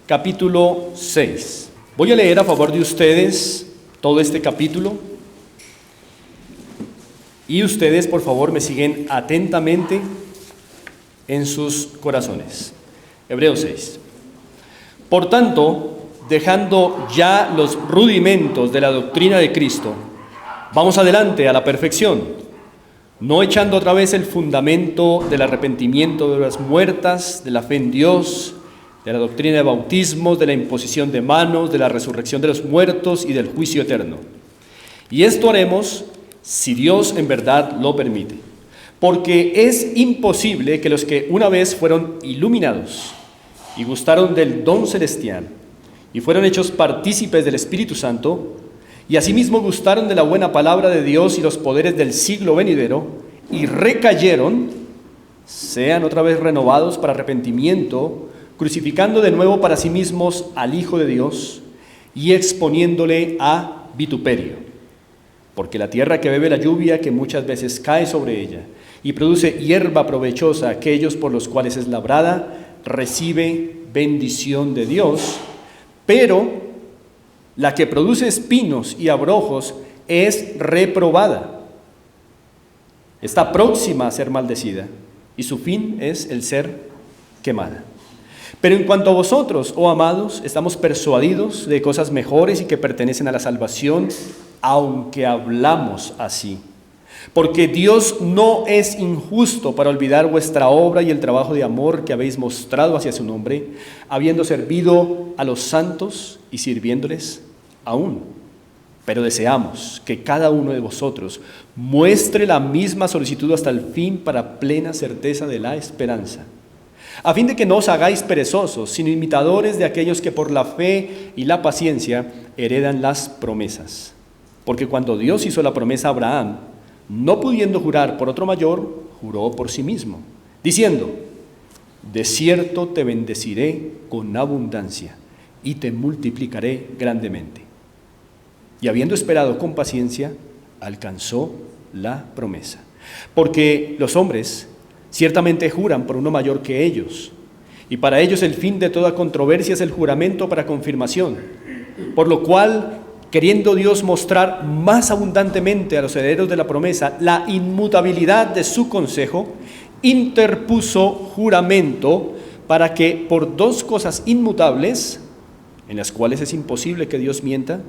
capítulo 6. Voy a leer a favor de ustedes todo este capítulo y ustedes, por favor, me siguen atentamente en sus corazones. Hebreos 6. Por tanto, dejando ya los rudimentos de la doctrina de Cristo, vamos adelante a la perfección, no echando otra vez el fundamento del arrepentimiento de las muertas, de la fe en Dios, de la doctrina de bautismos, de la imposición de manos, de la resurrección de los muertos y del juicio eterno. Y esto haremos si Dios en verdad lo permite, porque es imposible que los que una vez fueron iluminados y gustaron del don celestial y fueron hechos partícipes del Espíritu Santo, y asimismo gustaron de la buena palabra de Dios y los poderes del siglo venidero, y recayeron, sean otra vez renovados para arrepentimiento, crucificando de nuevo para sí mismos al Hijo de Dios y exponiéndole a vituperio. Porque la tierra que bebe la lluvia que muchas veces cae sobre ella y produce hierba provechosa a aquellos por los cuales es labrada, recibe bendición de Dios, pero la que produce espinos y abrojos es reprobada. Está próxima a ser maldecida y su fin es el ser quemada. Pero en cuanto a vosotros, oh amados, estamos persuadidos de cosas mejores y que pertenecen a la salvación, aunque hablamos así. Porque Dios no es injusto para olvidar vuestra obra y el trabajo de amor que habéis mostrado hacia su nombre, habiendo servido a los santos y sirviéndoles aún. Pero deseamos que cada uno de vosotros muestre la misma solicitud hasta el fin para plena certeza de la esperanza, a fin de que no os hagáis perezosos, sino imitadores de aquellos que por la fe y la paciencia heredan las promesas. Porque cuando Dios hizo la promesa a Abraham, no pudiendo jurar por otro mayor, juró por sí mismo, diciendo: de cierto te bendeciré con abundancia y te multiplicaré grandemente. Y habiendo esperado con paciencia, alcanzó la promesa. Porque los hombres ciertamente juran por uno mayor que ellos, y para ellos el fin de toda controversia es el juramento para confirmación, por lo cual, queriendo Dios mostrar más abundantemente a los herederos de la promesa la inmutabilidad de su consejo, interpuso juramento para que por dos cosas inmutables, en las cuales es imposible que Dios mienta,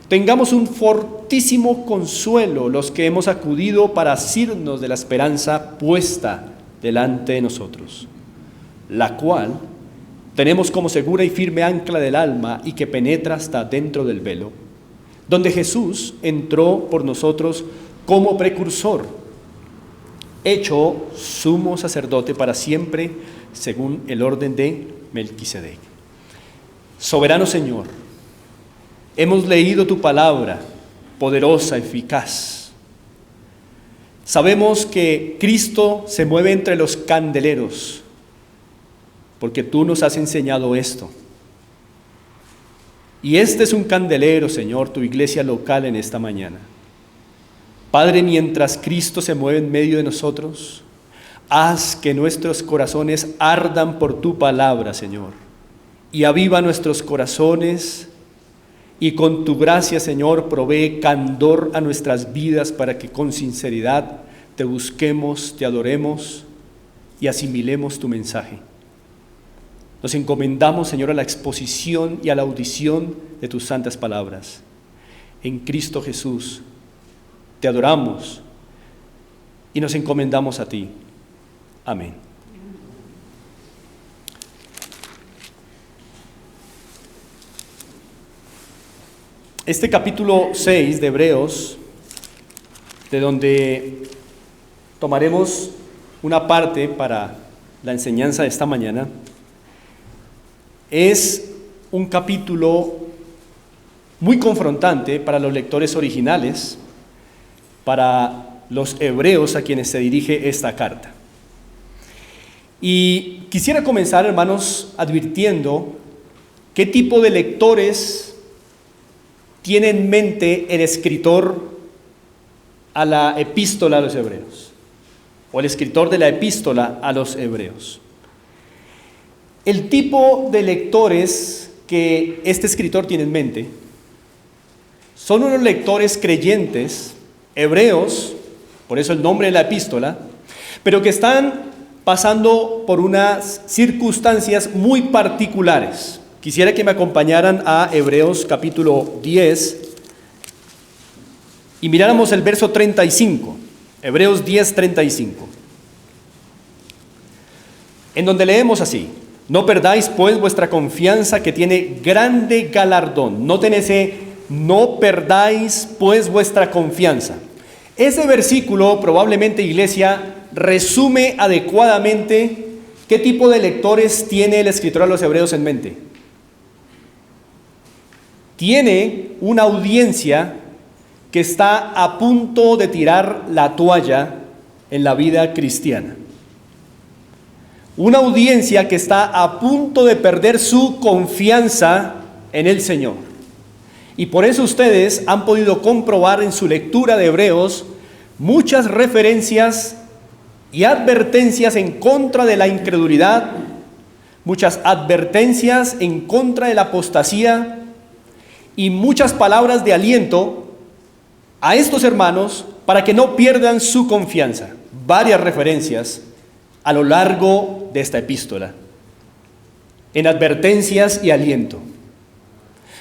tengamos un fortísimo consuelo los que hemos acudido para asirnos de la esperanza puesta delante de nosotros, la cual tenemos como segura y firme ancla del alma y que penetra hasta dentro del velo, donde Jesús entró por nosotros como precursor, hecho sumo sacerdote para siempre, según el orden de Melquisedec. Soberano Señor, hemos leído tu palabra, poderosa, eficaz. Sabemos que Cristo se mueve entre los candeleros, porque tú nos has enseñado esto. Y este es un candelero, Señor, tu iglesia local en esta mañana. Padre, mientras Cristo se mueve en medio de nosotros, haz que nuestros corazones ardan por tu palabra, Señor, y aviva nuestros corazones, y con tu gracia, Señor, provee candor a nuestras vidas para que con sinceridad te busquemos, te adoremos y asimilemos tu mensaje. Nos encomendamos, Señor, a la exposición y a la audición de tus santas palabras. En Cristo Jesús te adoramos y nos encomendamos a ti. Amén. Este capítulo 6 de Hebreos, de donde tomaremos una parte para la enseñanza de esta mañana, es un capítulo muy confrontante para los lectores originales, para los hebreos a quienes se dirige esta carta. Y quisiera comenzar, hermanos, advirtiendo qué tipo de lectores tiene en mente el escritor a la epístola a los hebreos, o el escritor de la epístola a los hebreos. El tipo de lectores que este escritor tiene en mente son unos lectores creyentes, hebreos, por eso el nombre de la epístola, pero que están pasando por unas circunstancias muy particulares. Quisiera que me acompañaran a Hebreos capítulo 10 y miráramos el verso 35, Hebreos 10, 35, en donde leemos así: no perdáis pues vuestra confianza, que tiene grande galardón. Noten ese: no perdáis pues vuestra confianza. Ese versículo probablemente, iglesia, resume adecuadamente qué tipo de lectores tiene el escritor a los hebreos en mente. Tiene una audiencia que está a punto de tirar la toalla en la vida cristiana. Una audiencia que está a punto de perder su confianza en el Señor. Y por eso ustedes han podido comprobar en su lectura de Hebreos muchas referencias y advertencias en contra de la incredulidad, muchas advertencias en contra de la apostasía y muchas palabras de aliento a estos hermanos para que no pierdan su confianza. Varias referencias a lo largo de esta epístola, en advertencias y aliento.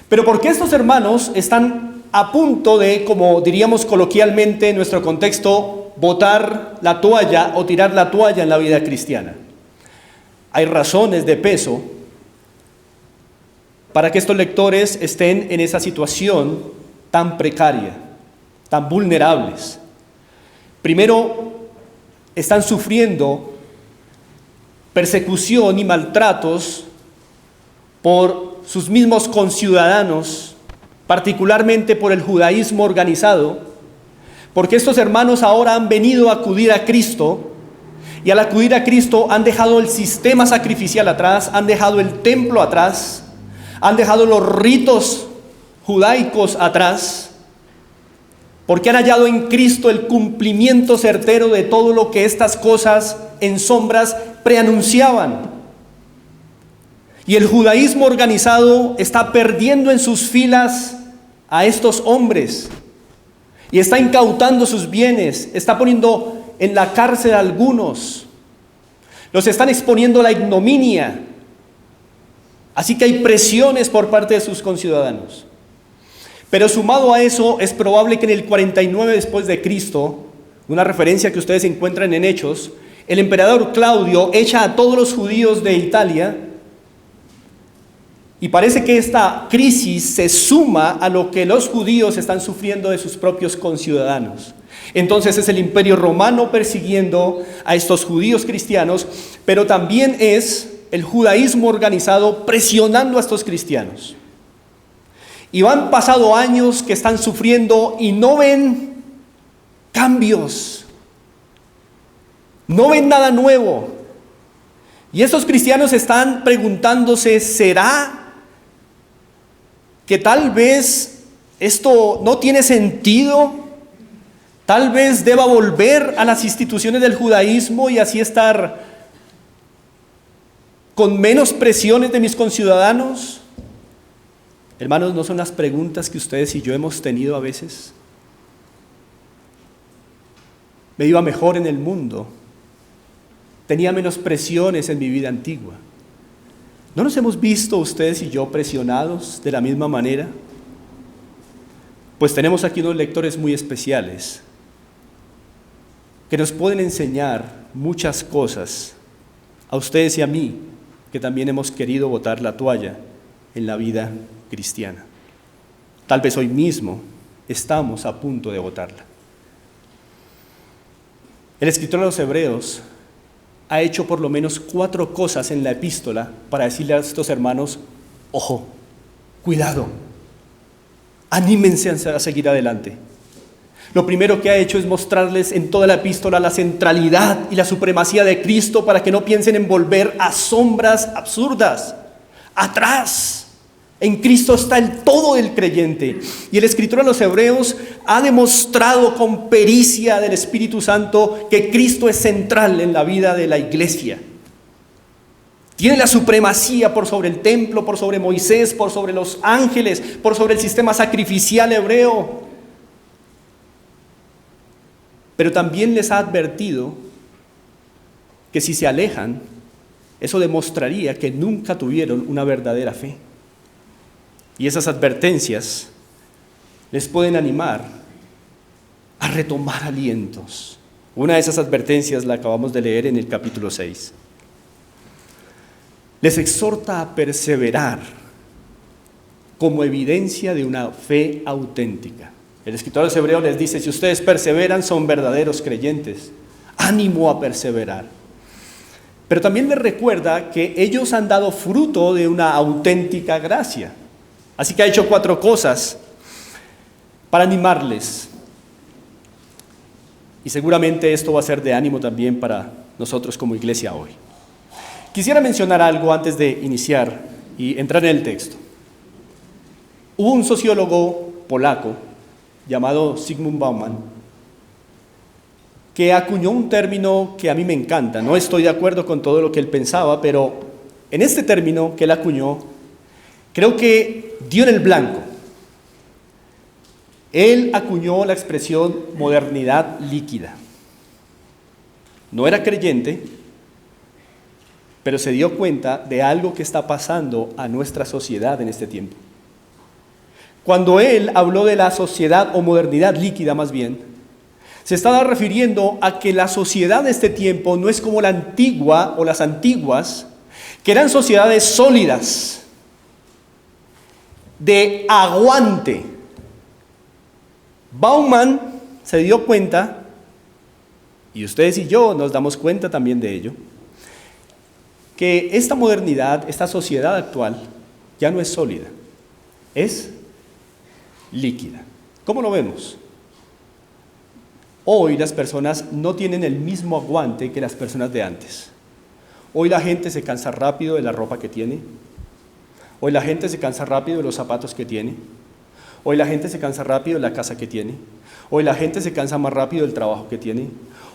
Pero ¿por qué estos hermanos están a punto de, como diríamos coloquialmente en nuestro contexto, botar la toalla o tirar la toalla en la vida cristiana? Hay razones de peso para que estos lectores estén en esa situación tan precaria, tan vulnerables. Primero, están sufriendo persecución y maltratos por sus mismos conciudadanos, particularmente por el judaísmo organizado, porque estos hermanos ahora han venido a acudir a Cristo, y al acudir a Cristo han dejado el sistema sacrificial atrás, han dejado el templo atrás, han dejado los ritos judaicos atrás, porque han hallado en Cristo el cumplimiento certero de todo lo que estas cosas en sombras preanunciaban. Y el judaísmo organizado está perdiendo en sus filas a estos hombres y está incautando sus bienes, está poniendo en la cárcel a algunos, los están exponiendo a la ignominia. Así que hay presiones por parte de sus conciudadanos. Pero sumado a eso, es probable que en el 49 después de Cristo, una referencia que ustedes encuentran en Hechos, el emperador Claudio echa a todos los judíos de Italia. Y parece que esta crisis se suma a lo que los judíos están sufriendo de sus propios conciudadanos. Entonces es el imperio romano persiguiendo a estos judíos cristianos, pero también es el judaísmo organizado presionando a estos cristianos. Y han pasado años que están sufriendo y no ven cambios, no ven nada nuevo. Y estos cristianos están preguntándose: ¿será que tal vez esto no tiene sentido? Tal vez deba volver a las instituciones del judaísmo y así estar con menos presiones de mis conciudadanos. Hermanos, ¿no son las preguntas que ustedes y yo hemos tenido a veces? Me iba mejor en el mundo, tenía menos presiones en mi vida antigua. ¿No nos hemos visto ustedes y yo presionados de la misma manera? Pues tenemos aquí unos lectores muy especiales que nos pueden enseñar muchas cosas a ustedes y a mí, que también hemos querido botar la toalla en la vida cristiana. Tal vez hoy mismo estamos a punto de botarla. El escritor de los Hebreos ha hecho por lo menos 4 cosas en la epístola para decirle a estos hermanos: ojo, cuidado, anímense a seguir adelante. Lo primero que ha hecho es mostrarles en toda la epístola la centralidad y la supremacía de Cristo para que no piensen en volver a sombras absurdas. Atrás, en Cristo está el todo del creyente. Y el escritor de los Hebreos ha demostrado con pericia del Espíritu Santo que Cristo es central en la vida de la iglesia. Tiene la supremacía por sobre el templo, por sobre Moisés, por sobre los ángeles, por sobre el sistema sacrificial hebreo. Pero también les ha advertido que si se alejan, eso demostraría que nunca tuvieron una verdadera fe. Y esas advertencias les pueden animar a retomar alientos. Una de esas advertencias la acabamos de leer en el capítulo 6. Les exhorta a perseverar como evidencia de una fe auténtica. El escritor de los Hebreos les dice, si ustedes perseveran, son verdaderos creyentes. Ánimo a perseverar. Pero también les recuerda que ellos han dado fruto de una auténtica gracia. Así que ha hecho 4 cosas para animarles. Y seguramente esto va a ser de ánimo también para nosotros como iglesia hoy. Quisiera mencionar algo antes de iniciar y entrar en el texto. Hubo un sociólogo polaco llamado Zygmunt Bauman que acuñó un término que a mí me encanta. No estoy de acuerdo con todo lo que él pensaba, pero en este término que él acuñó, creo que dio en el blanco. Él acuñó la expresión modernidad líquida. No era creyente, pero se dio cuenta de algo que está pasando a nuestra sociedad en este tiempo. Cuando él habló de la sociedad o modernidad líquida más bien, se estaba refiriendo a que la sociedad de este tiempo no es como la antigua o las antiguas, que eran sociedades sólidas, de aguante. Bauman se dio cuenta, y ustedes y yo nos damos cuenta también de ello, que esta modernidad, esta sociedad actual, ya no es sólida, es líquida. ¿Cómo lo vemos? Hoy las personas no tienen el mismo aguante que las personas de antes. Hoy la gente se cansa rápido de la ropa que tiene. Hoy la gente se cansa rápido de los zapatos que tiene. Hoy la gente se cansa rápido de la casa que tiene. Hoy la gente se cansa más rápido del trabajo que tiene.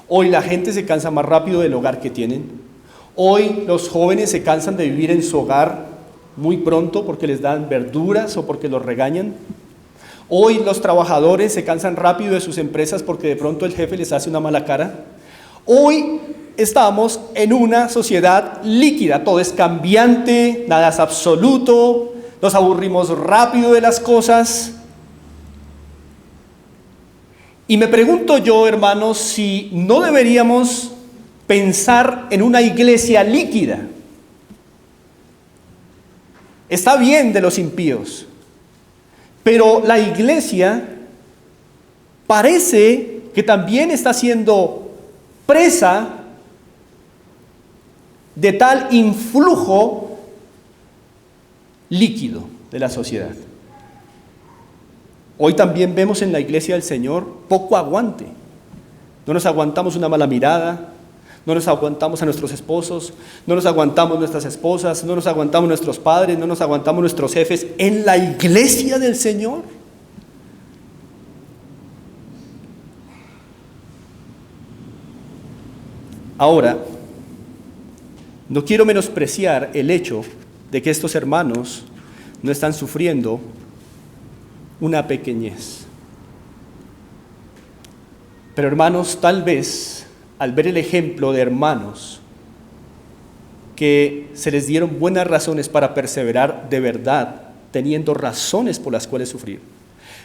Hoy la gente se cansa más rápido del hogar que tienen. Hoy los jóvenes se cansan de vivir en su hogar muy pronto porque les dan verduras o porque los regañan. Hoy los trabajadores se cansan rápido de sus empresas porque de pronto el jefe les hace una mala cara. Hoy estamos en una sociedad líquida, todo es cambiante, nada es absoluto, nos aburrimos rápido de las cosas. Y me pregunto yo, hermanos, si no deberíamos pensar en una iglesia líquida. Está bien de los impíos, pero la iglesia parece que también está siendo presa de tal influjo líquido de la sociedad. Hoy también vemos en la iglesia del Señor poco aguante. No nos aguantamos una mala mirada, no nos aguantamos a nuestros esposos, no nos aguantamos nuestras esposas, no nos aguantamos nuestros padres, no nos aguantamos nuestros jefes en la iglesia del Señor. Ahora, no quiero menospreciar el hecho de que estos hermanos no están sufriendo una pequeñez. Pero hermanos, tal vez al ver el ejemplo de hermanos que se les dieron buenas razones para perseverar de verdad, teniendo razones por las cuales sufrir,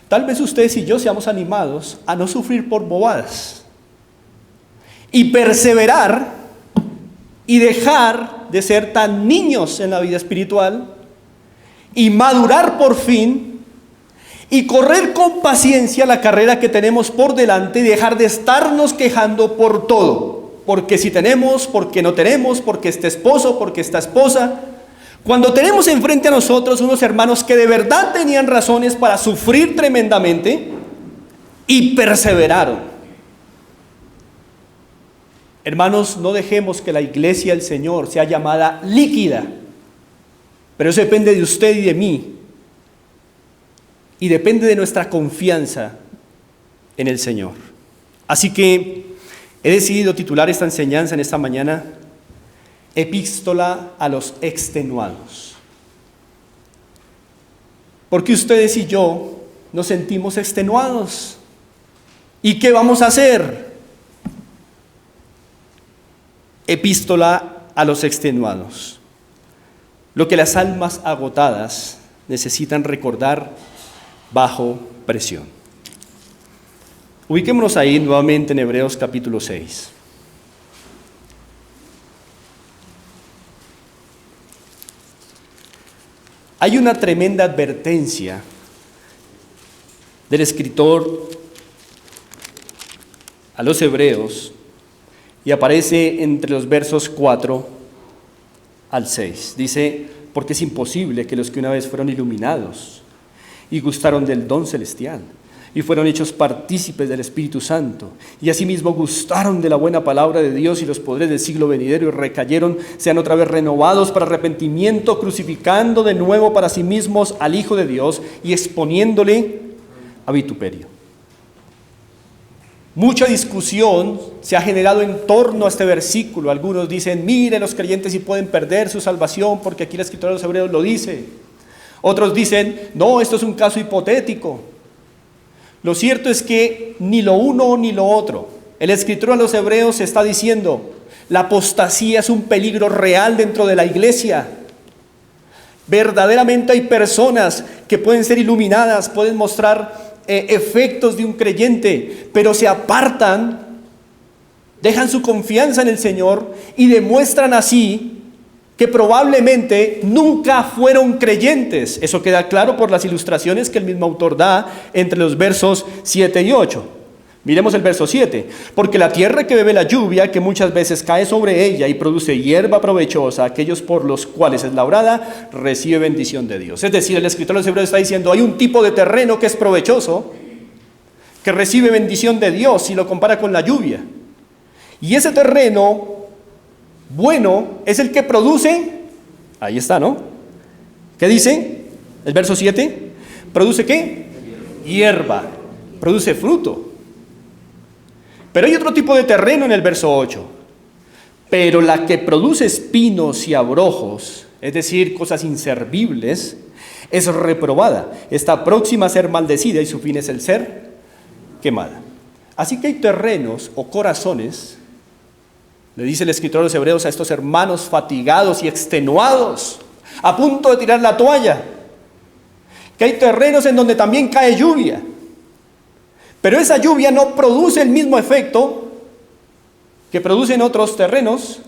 tal vez ustedes y yo seamos animados a no sufrir por bobadas y perseverar y dejar de ser tan niños en la vida espiritual y madurar por fin y correr con paciencia la carrera que tenemos por delante y dejar de estarnos quejando por todo. Porque si tenemos, porque no tenemos, porque este esposo, porque esta esposa. Cuando tenemos enfrente a nosotros unos hermanos que de verdad tenían razones para sufrir tremendamente y perseveraron. Hermanos, no dejemos que la iglesia del Señor sea llamada líquida. Pero eso depende de usted y de mí. Y depende de nuestra confianza en el Señor. Así que he decidido titular esta enseñanza en esta mañana, epístola a los extenuados. Porque ustedes y yo nos sentimos extenuados. ¿Y qué vamos a hacer? Epístola a los extenuados. Lo que las almas agotadas necesitan recordar bajo presión. Ubiquémonos ahí nuevamente en Hebreos capítulo 6. Hay una tremenda advertencia del escritor a los hebreos y aparece entre los versos 4 al 6. Dice, porque es imposible que los que una vez fueron iluminados y gustaron del don celestial y fueron hechos partícipes del Espíritu Santo y asimismo gustaron de la buena palabra de Dios y los poderes del siglo venidero y recayeron, sean otra vez renovados para arrepentimiento, crucificando de nuevo para sí mismos al Hijo de Dios y exponiéndole a vituperio. Mucha discusión se ha generado en torno a este versículo. Algunos dicen, miren, los creyentes sí pueden perder su salvación porque aquí la escritura de los hebreos lo dice. Otros dicen, no, esto es un caso hipotético. Lo cierto es que ni lo uno ni lo otro. El escritor a los hebreos está diciendo, la apostasía es un peligro real dentro de la iglesia. Verdaderamente hay personas que pueden ser iluminadas, pueden mostrar efectos de un creyente, pero se apartan, dejan su confianza en el Señor y demuestran así que probablemente nunca fueron creyentes. Eso queda claro por las ilustraciones que el mismo autor da entre los versos 7 y 8. Miremos el verso 7. Porque la tierra que bebe la lluvia, que muchas veces cae sobre ella y produce hierba provechosa, aquellos por los cuales es labrada, recibe bendición de Dios. Es decir, el escritor de los Hebreos está diciendo, hay un tipo de terreno que es provechoso, que recibe bendición de Dios si lo compara con la lluvia. Y ese terreno bueno es el que produce, ahí está, ¿no? ¿Qué dice? El verso 7, ¿produce qué? Hierba, produce fruto. Pero hay otro tipo de terreno en el verso 8. Pero la que produce espinos y abrojos, es decir, cosas inservibles, es reprobada. Está próxima a ser maldecida y su fin es el ser quemada. Así que hay terrenos o corazones, le dice el escritor de los Hebreos a estos hermanos fatigados y extenuados, a punto de tirar la toalla, que hay terrenos en donde también cae lluvia. Pero esa lluvia no produce el mismo efecto que producen otros terrenos,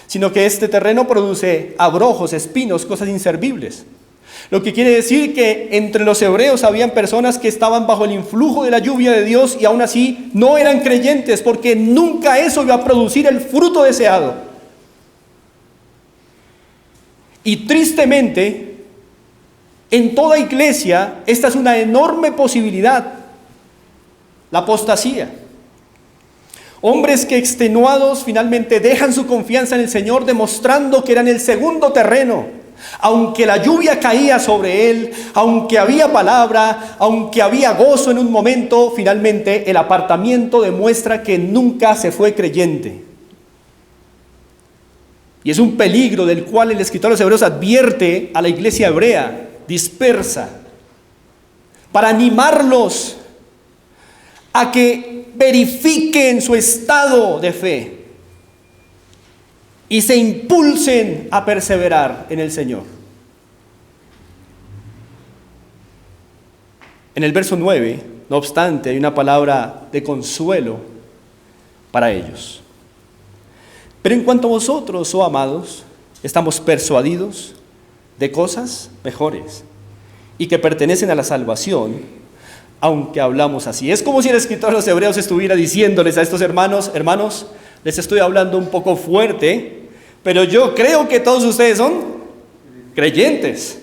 sino que este terreno produce abrojos, espinos, cosas inservibles. Lo que quiere decir que entre los hebreos habían personas que estaban bajo el influjo de la lluvia de Dios y aún así no eran creyentes, porque nunca eso iba a producir el fruto deseado. Y tristemente, en toda iglesia, esta es una enorme posibilidad. La apostasía. Hombres que extenuados finalmente dejan su confianza en el Señor, demostrando que eran el segundo terreno. Aunque la lluvia caía sobre él, aunque había palabra, aunque había gozo en un momento, finalmente el apartamiento demuestra que nunca se fue creyente. Y es un peligro del cual el escritor de los Hebreos advierte a la iglesia hebrea dispersa, para animarlos a que verifiquen su estado de fe y se impulsen a perseverar en el Señor. En el verso 9, no obstante, hay una palabra de consuelo para ellos. Pero en cuanto a vosotros, oh amados, estamos persuadidos de cosas mejores y que pertenecen a la salvación, aunque hablamos así. Es como si el escritor de los Hebreos estuviera diciéndoles a estos hermanos, les estoy hablando un poco fuerte, pero yo creo que todos ustedes son creyentes.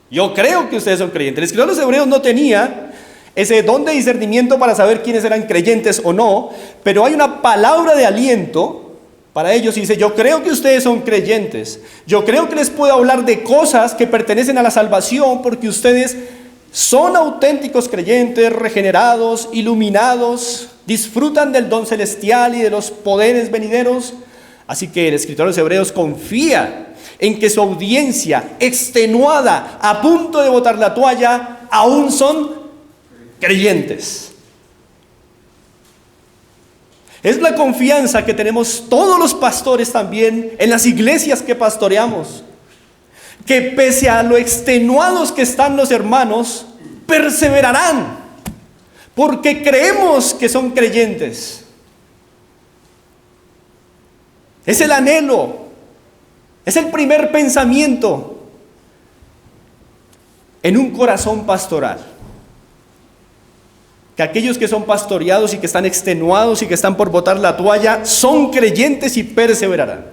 Yo creo que ustedes son creyentes. El escritor de los Hebreos no tenía ese don de discernimiento para saber quiénes eran creyentes o no, pero hay una palabra de aliento para ellos y dice, yo creo que ustedes son creyentes. Yo creo que les puedo hablar de cosas que pertenecen a la salvación porque ustedes son auténticos creyentes, regenerados, iluminados, disfrutan del don celestial y de los poderes venideros, Así que el escritor de los Hebreos confía en que su audiencia, extenuada, a punto de botar la toalla, aún son creyentes. Es la confianza que tenemos todos los pastores también en las iglesias que pastoreamos, que pese a lo extenuados que están los hermanos, perseverarán, porque creemos que son creyentes. Es el anhelo, es el primer pensamiento en un corazón pastoral. Que aquellos que son pastoreados y que están extenuados y que están por botar la toalla son creyentes y perseverarán.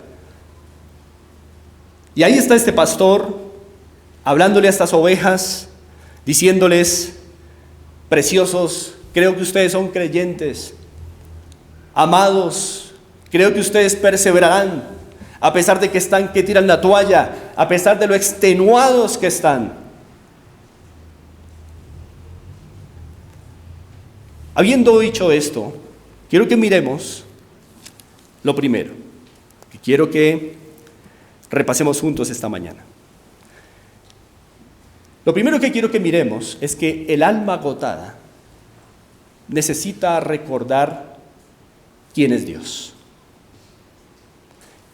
Y ahí está este pastor hablándole a estas ovejas, diciéndoles: preciosos, creo que ustedes son creyentes. Amados, creo que ustedes perseverarán, a pesar de que tiran la toalla, a pesar de lo extenuados que están. Habiendo dicho esto, quiero que miremos lo primero, y quiero que repasemos juntos esta mañana. Lo primero que quiero que miremos es que el alma agotada necesita recordar quién es Dios.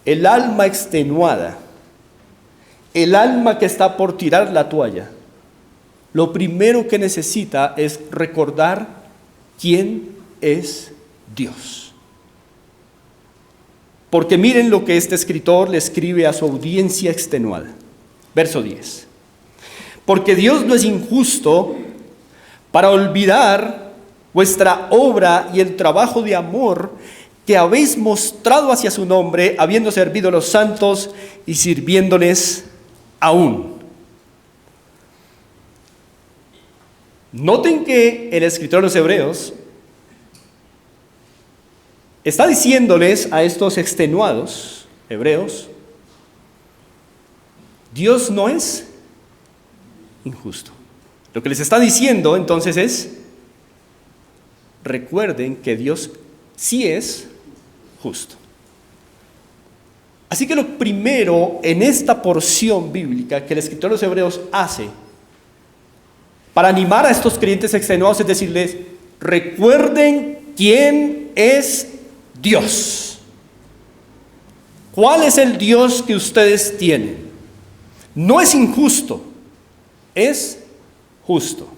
El alma extenuada, el alma que está por tirar la toalla, lo primero que necesita es recordar quién es Dios. Porque miren lo que este escritor le escribe a su audiencia extenuada. Verso 10. Porque Dios no es injusto para olvidar vuestra obra y el trabajo de amor que habéis mostrado hacia su nombre, habiendo servido a los santos y sirviéndoles aún. Noten que el escritor de los Hebreos está diciéndoles a estos extenuados hebreos: Dios no es injusto. Lo que les está diciendo entonces es: recuerden que Dios sí es justo. Así que lo primero en esta porción bíblica que el escritor de los Hebreos hace para animar a estos creyentes extenuados es decirles: recuerden quién es Dios. ¿Cuál es el Dios que ustedes tienen? No es injusto, es justo.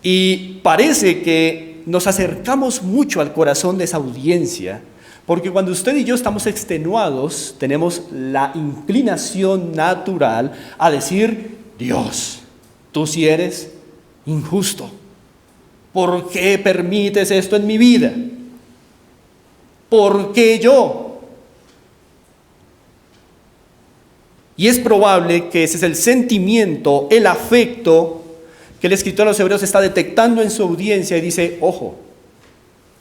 Y parece que nos acercamos mucho al corazón de esa audiencia, porque cuando usted y yo estamos extenuados, tenemos la inclinación natural a decir: Dios, tú sí eres injusto. ¿Por qué permites esto en mi vida? ¿Por qué yo? Y es probable que ese es el sentimiento, el afecto que el escritor de los Hebreos está detectando en su audiencia y dice: ojo,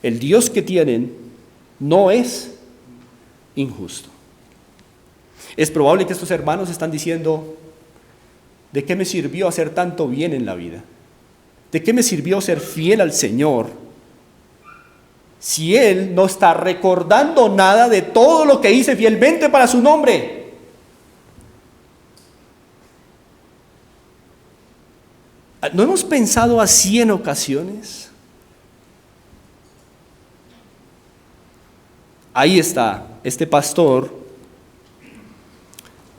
el Dios que tienen no es injusto. Es probable que estos hermanos están diciendo: ¿de qué me sirvió hacer tanto bien en la vida? ¿De qué me sirvió ser fiel al Señor si Él no está recordando nada de todo lo que hice fielmente para su nombre? ¿No hemos pensado así en ocasiones? Ahí está este pastor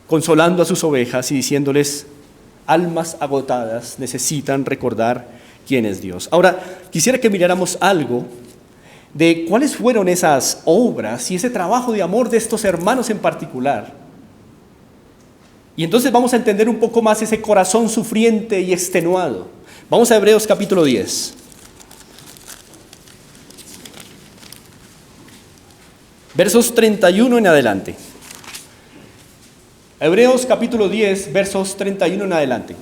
consolando a sus ovejas y diciéndoles: almas agotadas necesitan recordar quién es Dios. Ahora, quisiera que miráramos algo de cuáles fueron esas obras y ese trabajo de amor de estos hermanos en particular. Y entonces vamos a entender un poco más ese corazón sufriente y extenuado. Vamos a Hebreos capítulo 10. Versos 31 en adelante. Hebreos capítulo 10, versos 31 en adelante.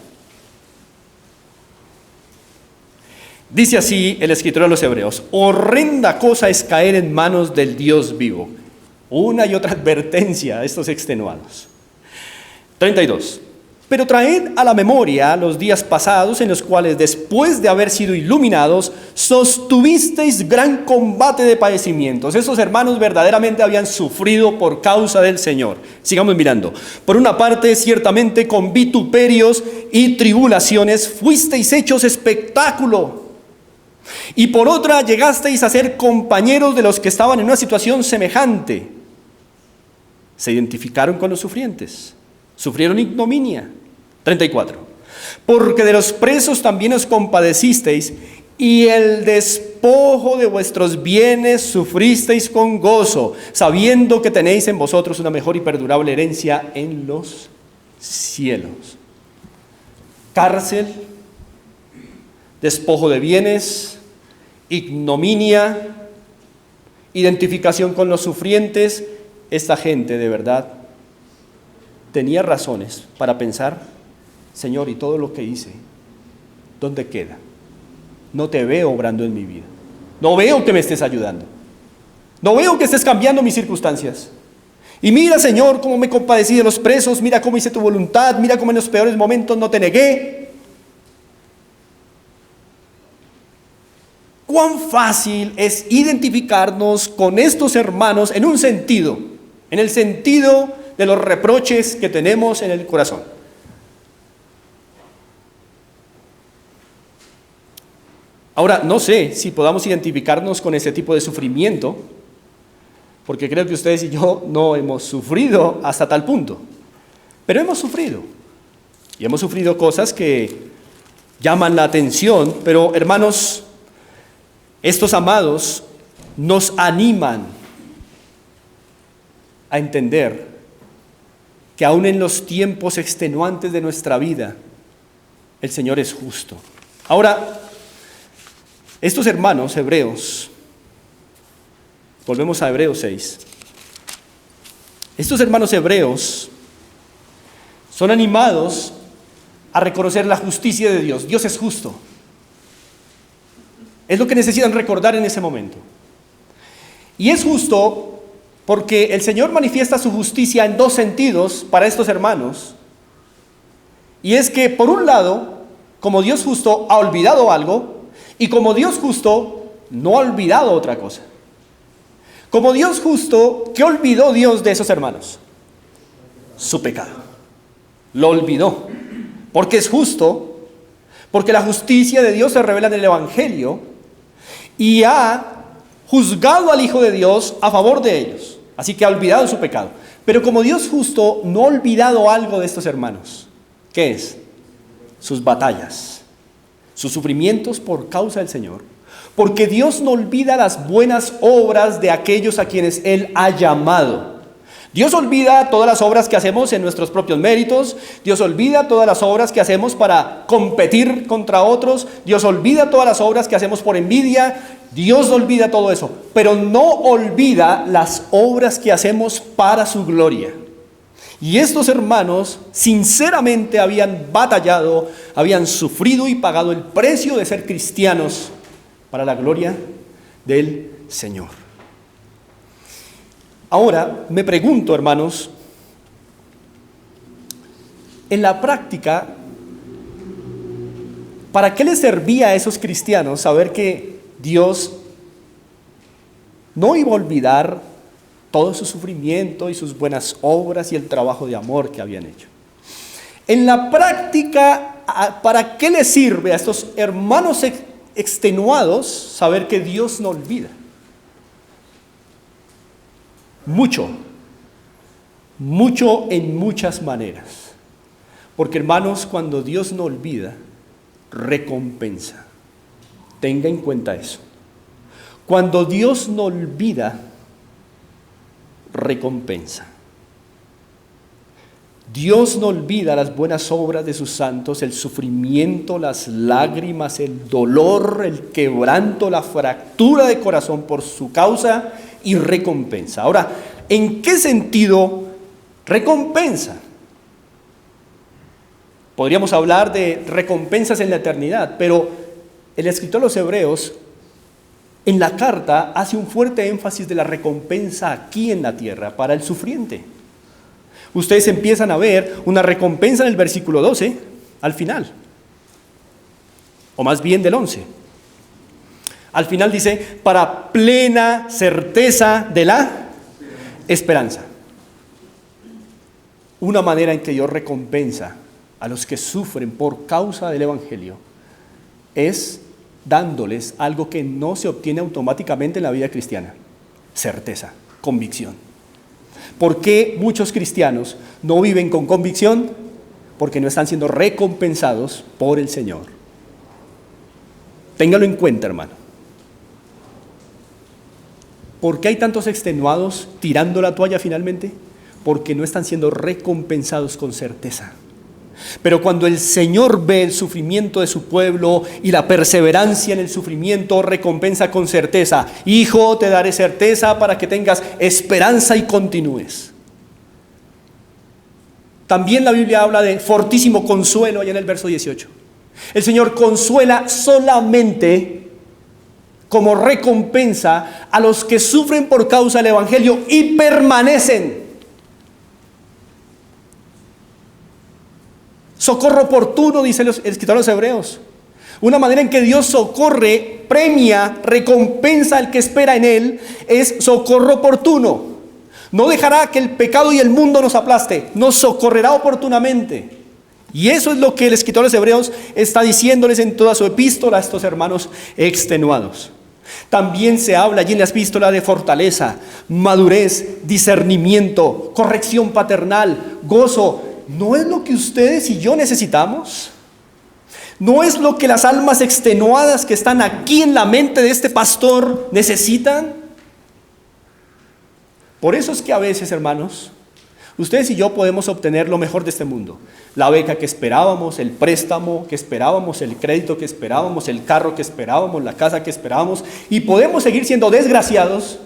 Dice así el escritor de los Hebreos: horrenda cosa es caer en manos del Dios vivo. Una y otra advertencia a estos extenuados. 32. Pero traed a la memoria los días pasados en los cuales, después de haber sido iluminados, sostuvisteis gran combate de padecimientos. Esos hermanos verdaderamente habían sufrido por causa del Señor. Sigamos mirando. Por una parte, ciertamente con vituperios y tribulaciones fuisteis hechos espectáculo. Y por otra, llegasteis a ser compañeros de los que estaban en una situación semejante. Se identificaron con los sufrientes. Sufrieron ignominia. 34. Porque de los presos también os compadecisteis, y el despojo de vuestros bienes sufristeis con gozo, sabiendo que tenéis en vosotros una mejor y perdurable herencia en los cielos. Cárcel, despojo de bienes, ignominia, identificación con los sufrientes. Esta gente de verdad tenía razones para pensar: Señor, y todo lo que hice, ¿dónde queda? No te veo obrando en mi vida. No veo que me estés ayudando. No veo que estés cambiando mis circunstancias. Y mira, Señor, cómo me compadecí de los presos. Mira cómo hice tu voluntad. Mira cómo en los peores momentos no te negué. Cuán fácil es identificarnos con estos hermanos en un sentido, en el sentido de los reproches que tenemos en el corazón. Ahora, no sé si podamos identificarnos con ese tipo de sufrimiento, porque creo que ustedes y yo no hemos sufrido hasta tal punto, pero hemos sufrido, y hemos sufrido cosas que llaman la atención, pero hermanos, estos amados nos animan a entender que aún en los tiempos extenuantes de nuestra vida, el Señor es justo. Ahora, estos hermanos hebreos, volvemos a Hebreos 6, estos hermanos hebreos son animados a reconocer la justicia de Dios. Dios es justo. Es lo que necesitan recordar en ese momento. Y es justo porque el Señor manifiesta su justicia en dos sentidos para estos hermanos. Y es que, por un lado, como Dios justo ha olvidado algo, y como Dios justo no ha olvidado otra cosa. Como Dios justo, ¿qué olvidó Dios de esos hermanos? Su pecado. Lo olvidó. Porque es justo, porque la justicia de Dios se revela en el Evangelio y ha juzgado al Hijo de Dios a favor de ellos. Así que ha olvidado su pecado. Pero como Dios justo no ha olvidado algo de estos hermanos. ¿Qué es? Sus batallas. Sus sufrimientos por causa del Señor, porque Dios no olvida las buenas obras de aquellos a quienes Él ha llamado. Dios olvida todas las obras que hacemos en nuestros propios méritos. Dios olvida todas las obras que hacemos para competir contra otros. Dios olvida todas las obras que hacemos por envidia. Dios olvida todo eso, pero no olvida las obras que hacemos para su gloria. Y estos hermanos sinceramente habían batallado, habían sufrido y pagado el precio de ser cristianos para la gloria del Señor. Ahora me pregunto, hermanos, en la práctica, ¿para qué les servía a esos cristianos saber que Dios no iba a olvidar todo su sufrimiento y sus buenas obras y el trabajo de amor que habían hecho? En la práctica, ¿para qué les sirve a estos hermanos extenuados saber que Dios no olvida? Mucho en muchas maneras. Porque hermanos, cuando Dios no olvida, recompensa. Tenga en cuenta eso. Cuando Dios no olvida, recompensa. Dios no olvida las buenas obras de sus santos, el sufrimiento, las lágrimas, el dolor, el quebranto, la fractura de corazón por su causa y recompensa. Ahora, ¿en qué sentido recompensa? Podríamos hablar de recompensas en la eternidad, pero el escritor de los Hebreos en la carta hace un fuerte énfasis de la recompensa aquí en la tierra para el sufriente. ustedes empiezan a ver una recompensa en el versículo 12, al final, o más bien del 11. Al final dice, para plena certeza de la esperanza. Una manera en que Dios recompensa a los que sufren por causa del Evangelio es dándoles algo que no se obtiene automáticamente en la vida cristiana: certeza, convicción. ¿Por qué muchos cristianos no viven con convicción? Porque no están siendo recompensados por el Señor. Téngalo en cuenta, hermano. ¿Por qué hay tantos extenuados tirando la toalla finalmente? Porque no están siendo recompensados con certeza. Pero cuando el Señor ve el sufrimiento de su pueblo y la perseverancia en el sufrimiento, recompensa con certeza. Hijo, te daré certeza para que tengas esperanza y continúes. También la Biblia habla de fortísimo consuelo allá en el verso 18. El Señor consuela solamente como recompensa a los que sufren por causa del Evangelio y permanecen. Socorro oportuno, dice el escritor de los Hebreos. Una manera en que Dios socorre, premia, recompensa al que espera en Él, es socorro oportuno. No dejará que el pecado y el mundo nos aplaste, nos socorrerá oportunamente. Y eso es lo que el escritor de los Hebreos está diciéndoles en toda su epístola a estos hermanos extenuados. También se habla allí en la epístola de fortaleza, madurez, discernimiento, corrección paternal, gozo. ¿No es lo que ustedes y yo necesitamos? ¿No es lo que las almas extenuadas que están aquí en la mente de este pastor necesitan? Por eso es que a veces, hermanos, ustedes y yo podemos obtener lo mejor de este mundo. La beca que esperábamos, el préstamo que esperábamos, el crédito que esperábamos, el carro que esperábamos, la casa que esperábamos. Y podemos seguir siendo desgraciados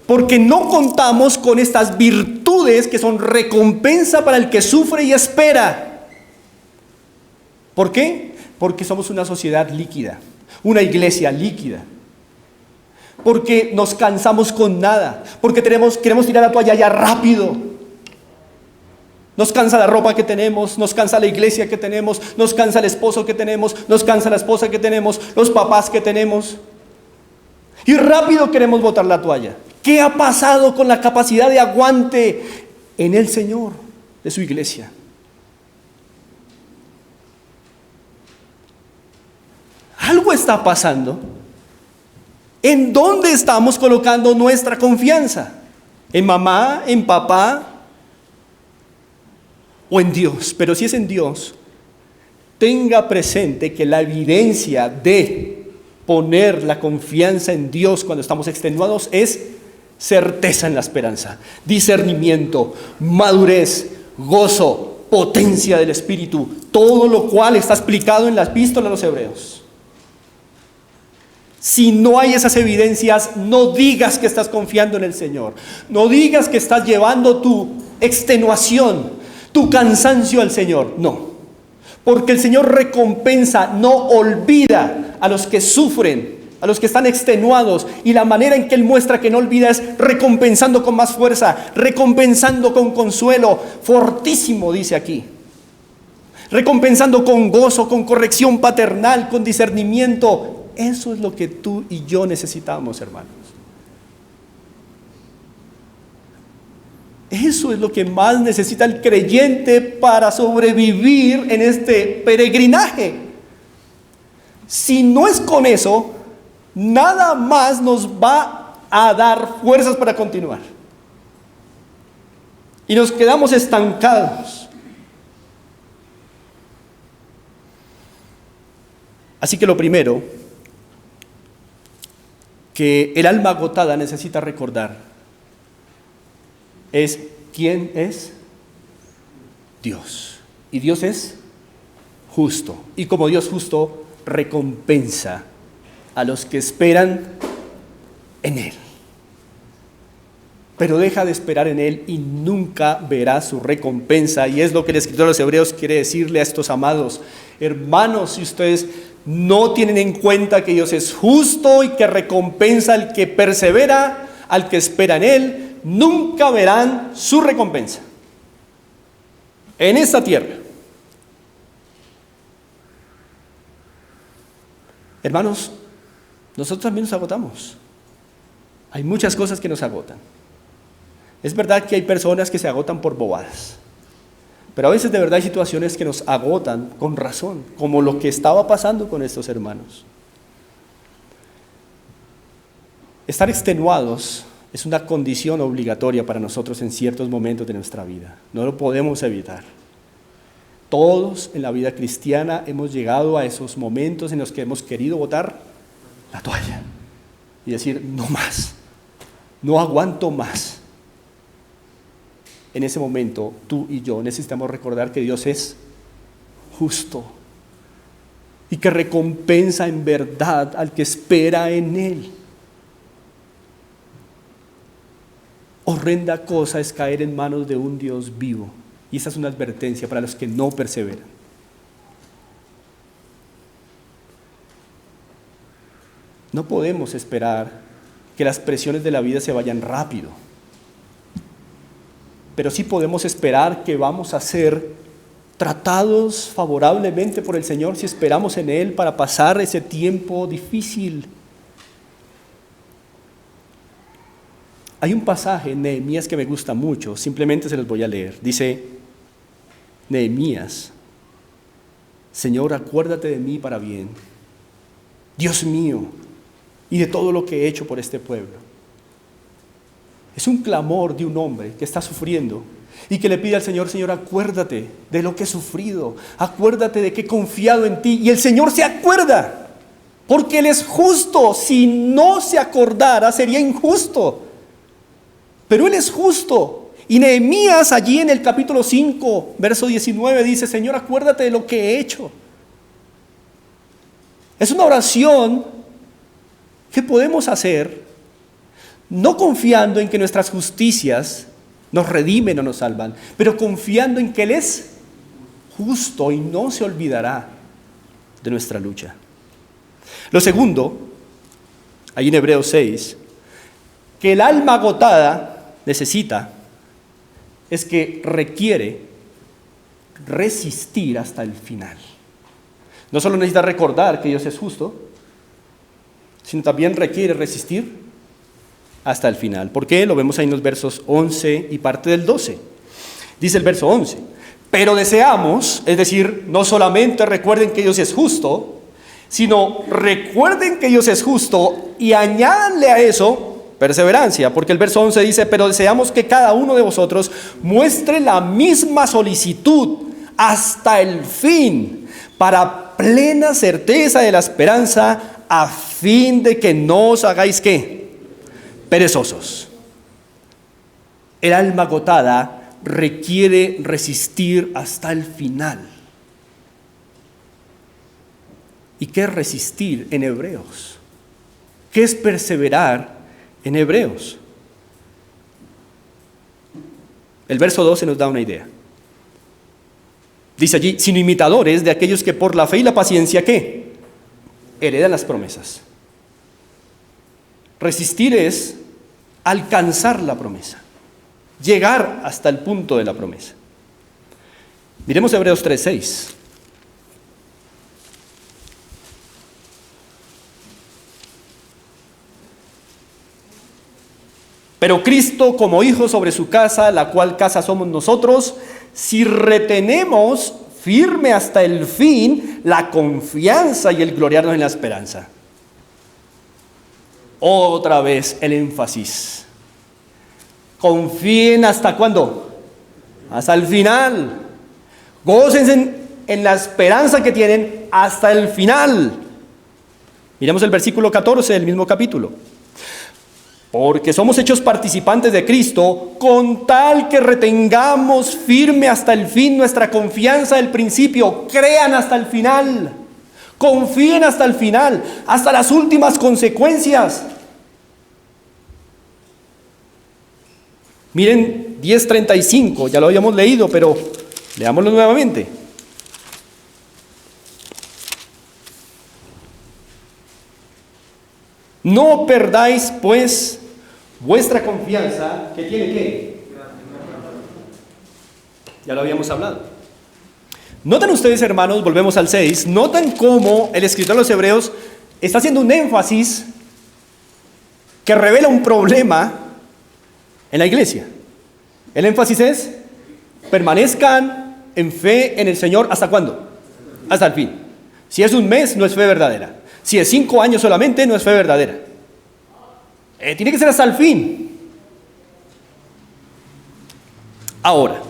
porque no contamos con estas virtudes que son recompensa para el que sufre y espera. ¿Por qué? Porque somos una sociedad líquida, una iglesia líquida. Porque nos cansamos con nada, porque queremos tirar la toalla ya rápido. Nos cansa la ropa que tenemos, nos cansa la iglesia que tenemos, nos cansa el esposo que tenemos, nos cansa la esposa que tenemos, los papás que tenemos. Y rápido queremos botar la toalla. ¿Qué ha pasado con la capacidad de aguante en el Señor de su iglesia? Algo está pasando. ¿En dónde estamos colocando nuestra confianza? ¿En mamá? ¿En papá? ¿O en Dios? Pero si es en Dios, tenga presente que la evidencia de poner la confianza en Dios cuando estamos extenuados es certeza en la esperanza, discernimiento, madurez, gozo, potencia del Espíritu, todo lo cual está explicado en la epístola de los Hebreos. Si no hay esas evidencias, no digas que estás confiando en el Señor, no digas que estás llevando tu extenuación, tu cansancio al Señor, no, porque el Señor recompensa, no olvida a los que sufren, a los que están extenuados, y la manera en que Él muestra que no olvida es recompensando con más fuerza, recompensando con consuelo, fortísimo dice aquí, recompensando con gozo, con corrección paternal, con discernimiento. Eso es lo que tú y yo necesitamos, hermanos. Eso es lo que más necesita el creyente para sobrevivir en este peregrinaje. Si no es con eso, nada más nos va a dar fuerzas para continuar. Y nos quedamos estancados. Así que lo primero que el alma agotada necesita recordar es quién es Dios. Y Dios es justo. Y como Dios justo, recompensa a los que esperan en Él. Pero deja de esperar en Él y nunca verás su recompensa. Y es lo que el escritor de los Hebreos quiere decirle a estos amados hermanos. Si ustedes no tienen en cuenta que Dios es justo y que recompensa al que persevera, al que espera en Él, nunca verán su recompensa en esta tierra. Hermanos, nosotros también nos agotamos. Hay muchas cosas que nos agotan. Es verdad que hay personas que se agotan por bobadas, pero a veces de verdad hay situaciones que nos agotan con razón, como lo que estaba pasando con estos hermanos. Estar extenuados es una condición obligatoria para nosotros en ciertos momentos de nuestra vida. No lo podemos evitar. Todos en la vida cristiana hemos llegado a esos momentos en los que hemos querido botar la toalla y decir, no más, no aguanto más. En ese momento, tú y yo necesitamos recordar que Dios es justo y que recompensa en verdad al que espera en Él. Horrenda cosa es caer en manos de un Dios vivo, y esa es una advertencia para los que no perseveran. No podemos esperar que las presiones de la vida se vayan rápido, pero sí podemos esperar que vamos a ser tratados favorablemente por el Señor si esperamos en Él para pasar ese tiempo difícil. Hay un pasaje en Nehemías que me gusta mucho, simplemente se los voy a leer. Dice Nehemías: Señor, acuérdate de mí para bien, Dios mío, y de todo lo que he hecho por este pueblo. Es un clamor de un hombre que está sufriendo y que le pide al Señor, Señor, acuérdate de lo que he sufrido, acuérdate de que he confiado en ti. Y el Señor se acuerda, porque Él es justo. Si no se acordara, sería injusto. Pero Él es justo. Y Nehemías allí en el capítulo 5, verso 19 dice, Señor, acuérdate de lo que he hecho. Es una oración que podemos hacer no confiando en que nuestras justicias nos redimen o nos salvan, pero confiando en que Él es justo y no se olvidará de nuestra lucha. Lo segundo, ahí en Hebreos 6, que el alma agotada necesita, es que requiere resistir hasta el final. No solo necesita recordar que Dios es justo, sino también requiere resistir hasta el final. ¿Por qué? Lo vemos ahí en los versos 11 y parte del 12. Dice el verso 11, pero deseamos, es decir, no solamente recuerden que Dios es justo, sino recuerden que Dios es justo y añádanle a eso perseverancia, porque el verso 11 dice, pero deseamos que cada uno de vosotros muestre la misma solicitud hasta el fin, para plena certeza de la esperanza, a fin de que no os hagáis ¿qué? Perezosos. El alma agotada requiere resistir hasta el final. ¿Y qué es resistir en Hebreos? ¿Qué es perseverar en Hebreos? El verso 12 nos da una idea. Dice allí, sino imitadores de aquellos que por la fe y la paciencia, ¿qué? Heredan las promesas. Resistir es alcanzar la promesa, llegar hasta el punto de la promesa. Miremos Hebreos 3:6. Pero Cristo como hijo sobre su casa, la cual casa somos nosotros, si retenemos firme hasta el fin la confianza y el gloriarnos en la esperanza. Otra vez el énfasis. Confíen hasta ¿cuándo? Hasta el final. Gócense en la esperanza que tienen hasta el final. Miremos el versículo 14 del mismo capítulo. Porque somos hechos participantes de Cristo, con tal que retengamos firme hasta el fin nuestra confianza del principio. Crean hasta el final. Confíen hasta el final, hasta las últimas consecuencias. Miren 10:35, ya lo habíamos leído, pero leámoslo nuevamente. No perdáis, pues, Vuestra confianza, ¿qué tiene qué? Ya lo habíamos hablado. Notan ustedes, hermanos, volvemos al 6, notan cómo el escritor de los Hebreos está haciendo un énfasis que revela un problema en la iglesia. El énfasis es: permanezcan en fe en el Señor. ¿Hasta cuándo? Hasta el fin. Si es un mes, no es fe verdadera. Si es 5 años solamente, no es fe verdadera. Tiene que ser hasta el fin. Ahora,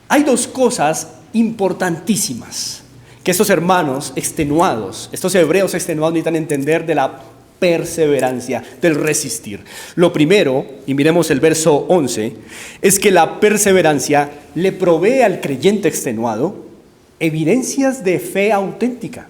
hay dos cosas importantísimas que estos hermanos extenuados, estos hebreos extenuados necesitan entender de la perseverancia, del resistir. Lo primero, y miremos el verso 11, es que la perseverancia le provee al creyente extenuado evidencias de fe auténtica.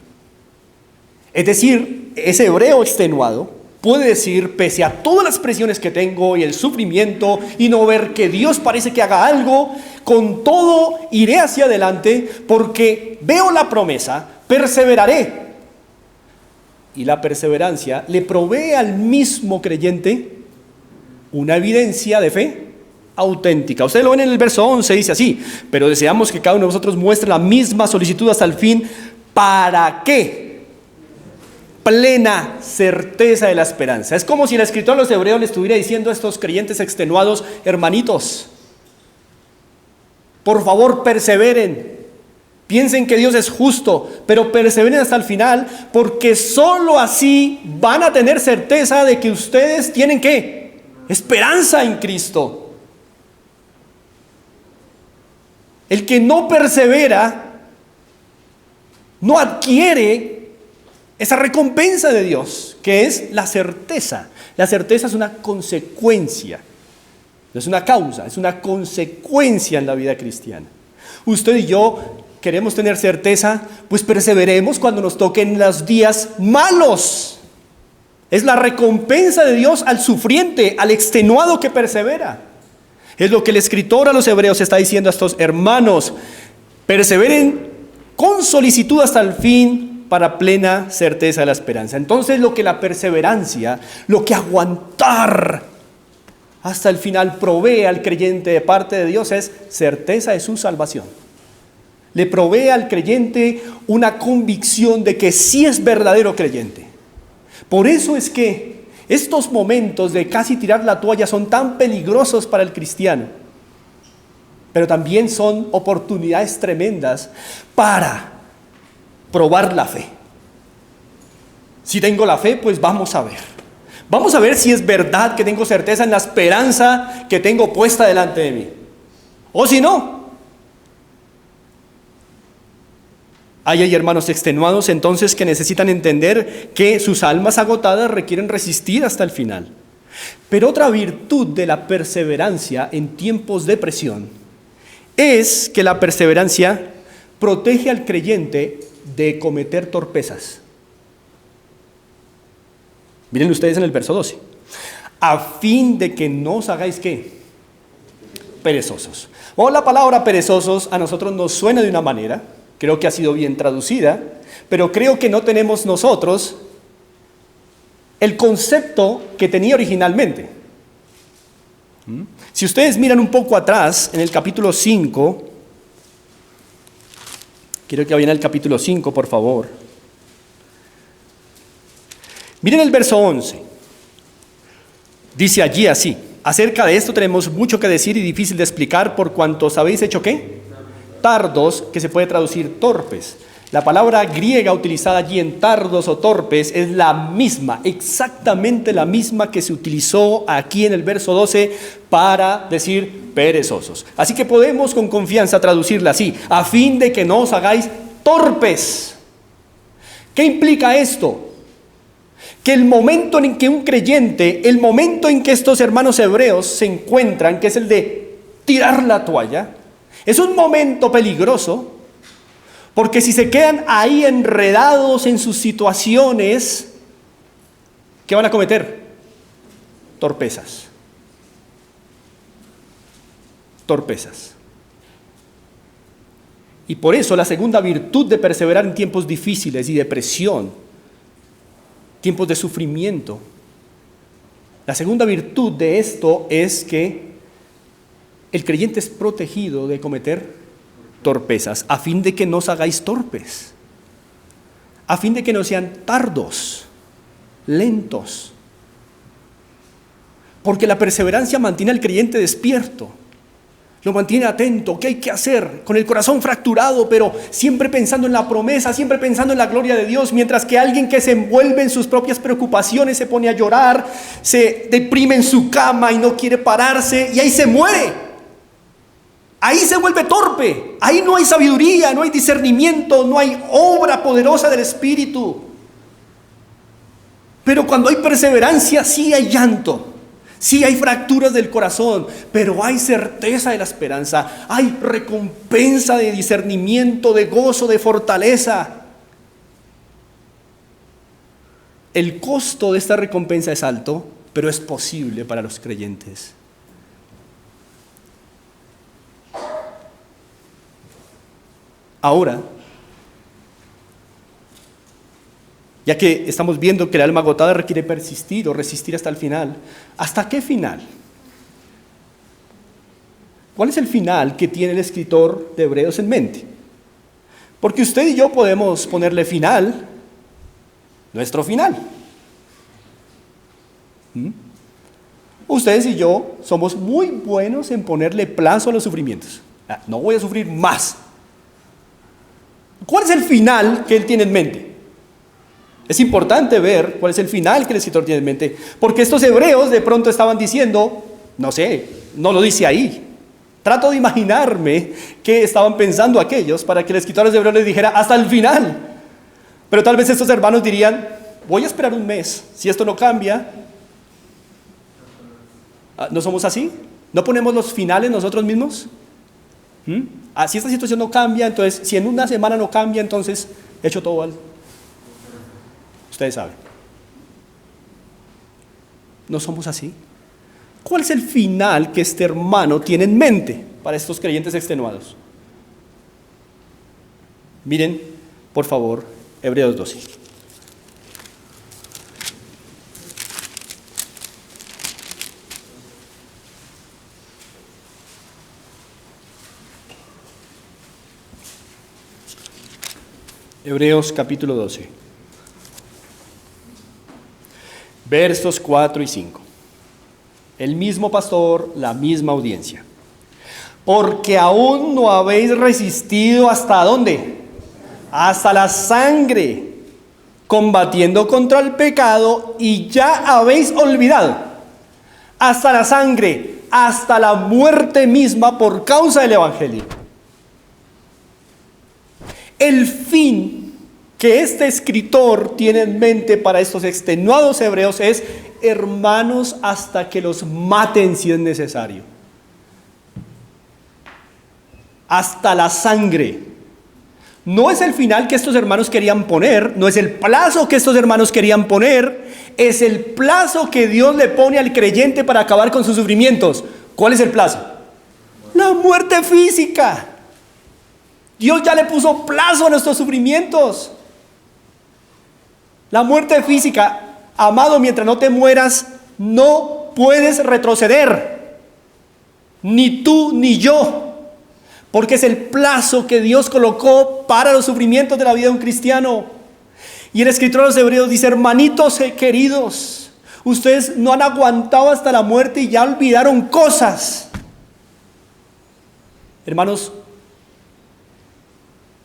Es decir, ese hebreo extenuado puede decir, pese a todas las presiones que tengo y el sufrimiento y no ver que Dios parece que haga algo, con todo iré hacia adelante porque veo la promesa, perseveraré. Y la perseverancia le provee al mismo creyente una evidencia de fe auténtica. Ustedes lo ven en el verso 11, dice así: pero deseamos que cada uno de vosotros muestre la misma solicitud hasta el fin. ¿Para qué? Plena certeza de la esperanza. Es como si el escritor de los Hebreos le estuviera diciendo a estos creyentes extenuados: hermanitos, por favor perseveren. Piensen que Dios es justo, pero perseveren hasta el final, porque sólo así van a tener certeza de que ustedes tienen ¿qué? Esperanza en Cristo. El que no persevera no adquiere esa recompensa de Dios, que es la certeza. La certeza es una consecuencia, no es una causa, es una consecuencia en la vida cristiana. Usted y yo queremos tener certeza, pues perseveremos cuando nos toquen los días malos. Es la recompensa de Dios al sufriente, al extenuado que persevera. Es lo que el escritor a los Hebreos está diciendo a estos hermanos: perseveren con solicitud hasta el fin para plena certeza de la esperanza. Entonces, lo que la perseverancia, lo que aguantar hasta el final provee al creyente de parte de Dios es certeza de su salvación. Le provee al creyente una convicción de que sí es verdadero creyente. Por eso es que estos momentos de casi tirar la toalla son tan peligrosos para el cristiano, pero también son oportunidades tremendas para probar la fe. Si tengo la fe, pues vamos a ver. Vamos a ver si es verdad que tengo certeza en la esperanza que tengo puesta delante de mí. O si no, hay hermanos extenuados entonces que necesitan entender que sus almas agotadas requieren resistir hasta el final. Pero otra virtud de la perseverancia en tiempos de presión es que la perseverancia protege al creyente de cometer torpezas. Miren ustedes en el verso 12. A fin de que no os hagáis ¿qué? Perezosos. La palabra perezosos a nosotros nos suena de una manera. Creo que ha sido bien traducida, pero creo que no tenemos nosotros el concepto que tenía originalmente. Si ustedes miran un poco atrás, en el capítulo 5, quiero que vayan al capítulo 5, por favor. Miren el verso 11. Dice allí así: acerca de esto tenemos mucho que decir y difícil de explicar, por cuanto os habéis hecho ¿qué? Tardos, que se puede traducir torpes. La palabra griega utilizada allí en tardos o torpes es la misma, exactamente la misma que se utilizó aquí en el verso 12 para decir perezosos. Así que podemos con confianza traducirla así: a fin de que no os hagáis torpes. ¿Qué implica esto? Que el momento en que un creyente, el momento en que estos hermanos hebreos se encuentran, que es el de tirar la toalla, es un momento peligroso, porque si se quedan ahí enredados en sus situaciones, ¿qué van a cometer? Torpezas. Torpezas. Y por eso la segunda virtud de perseverar en tiempos difíciles y de presión, tiempos de sufrimiento, La segunda virtud de esto es que el creyente es protegido de cometer torpezas, a fin de que no os hagáis torpes, a fin de que no sean tardos, lentos. Porque la perseverancia mantiene al creyente despierto, lo mantiene atento. ¿Qué hay que hacer? Con el corazón fracturado, pero siempre pensando en la promesa, siempre pensando en la gloria de Dios, mientras que alguien que se envuelve en sus propias preocupaciones se pone a llorar, se deprime en su cama y no quiere pararse, y ahí se muere. Ahí se vuelve torpe, ahí no hay sabiduría, no hay discernimiento, no hay obra poderosa del Espíritu. Pero cuando hay perseverancia, sí hay llanto. Sí hay fracturas del corazón, pero hay certeza de la esperanza, hay recompensa de discernimiento, de gozo, de fortaleza. El costo de esta recompensa es alto, pero es posible para los creyentes. Ahora, ya que estamos viendo que el alma agotada requiere persistir o resistir hasta el final, ¿hasta qué final? ¿Cuál es el final que tiene el escritor de Hebreos en mente? Porque usted y yo podemos ponerle final, nuestro final. Ustedes y yo somos muy buenos en ponerle plazo a los sufrimientos. No voy a sufrir más. ¿Cuál es el final que él tiene en mente? Es importante ver cuál es el final que el escritor tiene en mente, porque estos hebreos de pronto estaban diciendo, no sé, no lo dice ahí. Trato de imaginarme qué estaban pensando aquellos para que el escritor de Hebreos les dijera hasta el final. Pero tal vez estos hermanos dirían, voy a esperar un mes, si esto no cambia. ¿No somos así? ¿No ponemos los finales nosotros mismos? Si esta situación no cambia, entonces, si en una semana no cambia, entonces echo todo al... Ustedes saben. No somos así. ¿Cuál es el final que este hermano tiene en mente para estos creyentes extenuados? Miren, por favor, Hebreos 12. Hebreos capítulo 12. Versos 4 y 5. El mismo pastor, la misma audiencia. Porque aún no habéis resistido ¿hasta dónde? Hasta la sangre, combatiendo contra el pecado, y ya habéis olvidado. Hasta la sangre, hasta la muerte misma por causa del Evangelio. El fin que este escritor tiene en mente para estos extenuados hebreos es, hermanos, hasta que los maten si es necesario. Hasta la sangre. No es el final que estos hermanos querían poner, no es el plazo que estos hermanos querían poner, es el plazo que Dios le pone al creyente para acabar con sus sufrimientos. ¿Cuál es el plazo? La muerte física. Dios ya le puso plazo a nuestros sufrimientos. La muerte física, amado, mientras no te mueras, no puedes retroceder. Ni tú ni yo. Porque es el plazo que Dios colocó para los sufrimientos de la vida de un cristiano. Y el escritor de los Hebreos dice, hermanitos queridos, ustedes no han aguantado hasta la muerte y ya olvidaron cosas. Hermanos,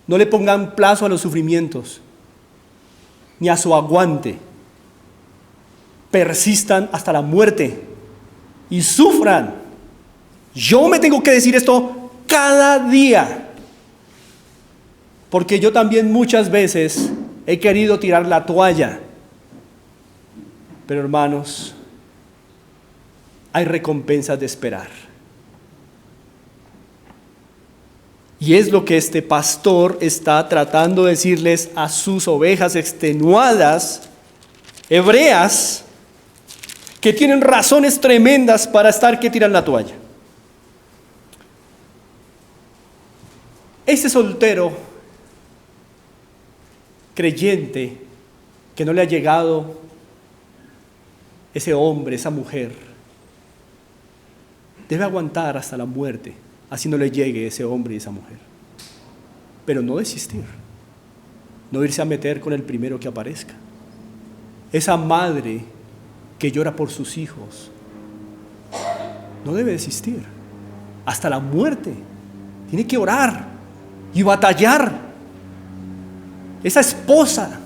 no le pongan plazo a los sufrimientos, ni a su aguante. Persistan hasta la muerte y sufran. Yo me tengo que decir esto cada día, porque yo también muchas veces he querido tirar la toalla. Pero hermanos, hay recompensas de esperar. Y es lo que este pastor está tratando de decirles a sus ovejas extenuadas, hebreas, que tienen razones tremendas para estar que tiran la toalla. Este soltero creyente que no le ha llegado ese hombre, esa mujer, debe aguantar hasta la muerte, así no le llegue ese hombre y esa mujer. Pero no desistir, no irse a meter con el primero que aparezca. Esa madre que llora por sus hijos no debe desistir hasta la muerte. Tiene que orar y batallar. Esa esposa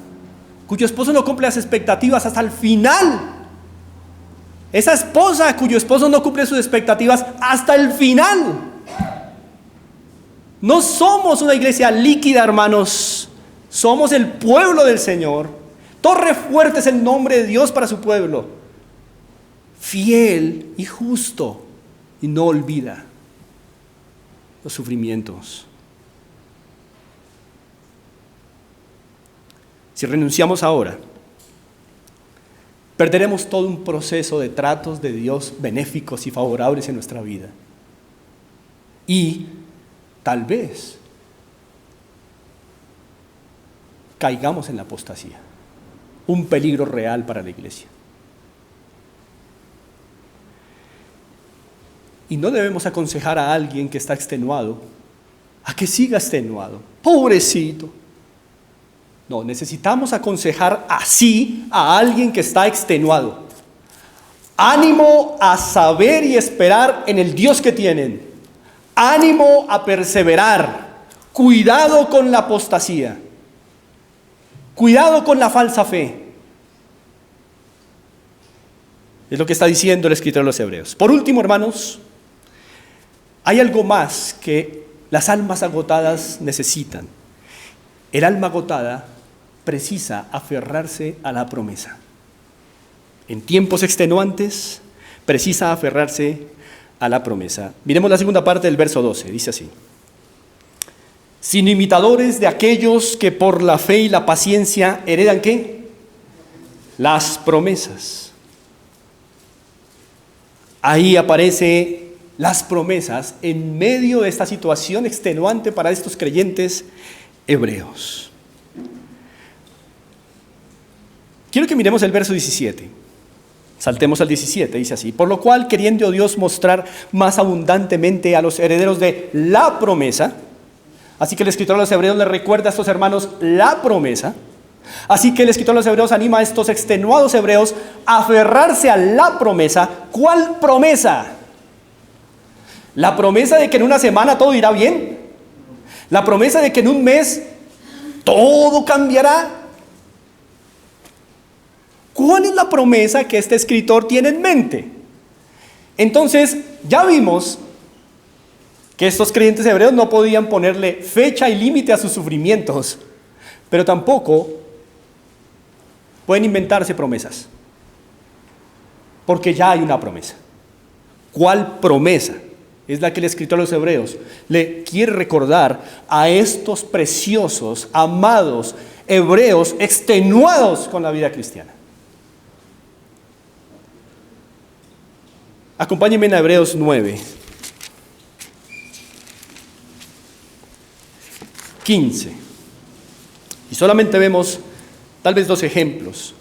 cuyo esposo no cumple las expectativas hasta el final. Esa esposa cuyo esposo no cumple sus expectativas hasta el final. No somos una iglesia líquida, hermanos. Somos el pueblo del Señor. Torre fuerte es el nombre de Dios para su pueblo. Fiel y justo, y no olvida los sufrimientos. Si renunciamos ahora, perderemos todo un proceso de tratos de Dios benéficos y favorables en nuestra vida. Y tal vez caigamos en la apostasía, un peligro real para la iglesia. Y no debemos aconsejar a alguien que está extenuado a que siga extenuado. Pobrecito. No, necesitamos aconsejar así a alguien que está extenuado. Ánimo a saber y esperar en el Dios que tienen. Ánimo a perseverar. Cuidado con la apostasía. Cuidado con la falsa fe. Es lo que está diciendo el escritor de los Hebreos. Por último, hermanos, hay algo más que las almas agotadas necesitan. El alma agotada precisa aferrarse a la promesa. En tiempos extenuantes, precisa aferrarse a la promesa. Miremos la segunda parte del verso 12, dice así: sino imitadores de aquellos que por la fe y la paciencia heredan ¿qué? Las promesas. Ahí aparece las promesas en medio de esta situación extenuante para estos creyentes hebreos. Quiero que miremos el verso 17. Saltemos al 17, dice así: por lo cual, queriendo Dios mostrar más abundantemente a los herederos de la promesa. Así que el escritor de los Hebreos les recuerda a estos hermanos la promesa. Así que el escritor de los Hebreos anima a estos extenuados hebreos a aferrarse a la promesa. ¿Cuál promesa? La promesa de que en una semana todo irá bien. La promesa de que en un mes todo cambiará. ¿Cuál es la promesa que este escritor tiene en mente? Entonces, ya vimos que estos creyentes hebreos no podían ponerle fecha y límite a sus sufrimientos, pero tampoco pueden inventarse promesas, porque ya hay una promesa. ¿Cuál promesa? Es la que el escritor de los Hebreos le quiere recordar a estos preciosos, amados hebreos extenuados con la vida cristiana. Acompáñenme a Hebreos 9, 15. Y solamente vemos tal vez 2 ejemplos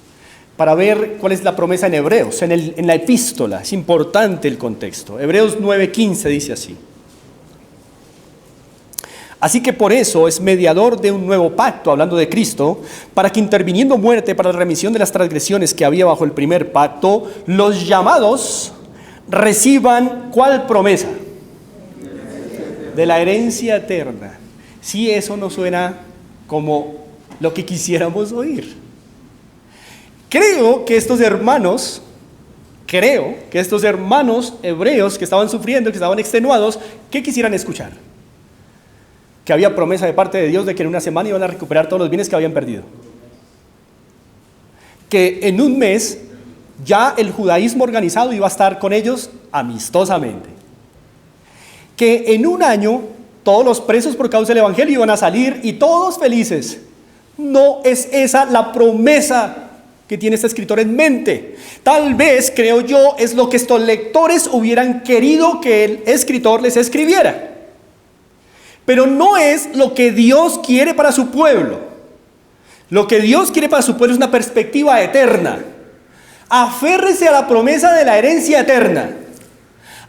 para ver cuál es la promesa en Hebreos, en la epístola. Es importante el contexto. Hebreos 9:15 dice así: así que por eso es mediador de un nuevo pacto, hablando de Cristo, para que interviniendo muerte para la remisión de las transgresiones que había bajo el primer pacto, los llamados reciban ¿cuál promesa? De la herencia eterna. Si eso no suena como lo que quisiéramos oír. Creo que estos hermanos hebreos que estaban sufriendo, que estaban extenuados, ¿qué quisieran escuchar? Que había promesa de parte de Dios de que en una semana iban a recuperar todos los bienes que habían perdido. Que en un mes ya el judaísmo organizado iba a estar con ellos amistosamente. Que en un año todos los presos por causa del evangelio iban a salir y todos felices. No es esa la promesa que tiene este escritor en mente. Tal vez, creo yo, es lo que estos lectores hubieran querido que el escritor les escribiera. Pero no es lo que Dios quiere para su pueblo. Lo que Dios quiere para su pueblo es una perspectiva eterna. Aférrese a la promesa de la herencia eterna.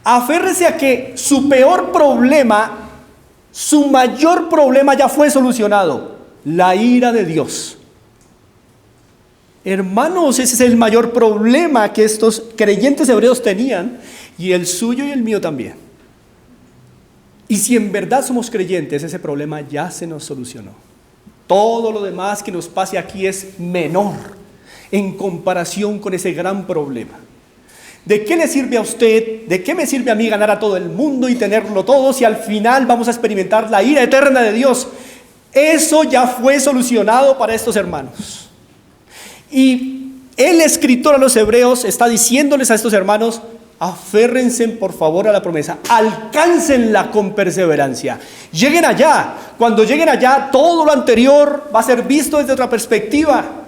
Aférrese a que su peor problema, su mayor problema ya fue solucionado: la ira de Dios. Hermanos, ese es el mayor problema que estos creyentes hebreos tenían, y el suyo y el mío también. Y si en verdad somos creyentes, ese problema ya se nos solucionó. Todo lo demás que nos pase aquí es menor en comparación con ese gran problema. ¿De qué le sirve a usted, de qué me sirve a mí ganar a todo el mundo y tenerlo todo si al final vamos a experimentar la ira eterna de Dios? Eso ya fue solucionado para estos hermanos. Y el escritor a los hebreos está diciéndoles a estos hermanos: aférrense por favor a la promesa, alcáncenla con perseverancia, lleguen allá. Cuando lleguen allá, todo lo anterior va a ser visto desde otra perspectiva.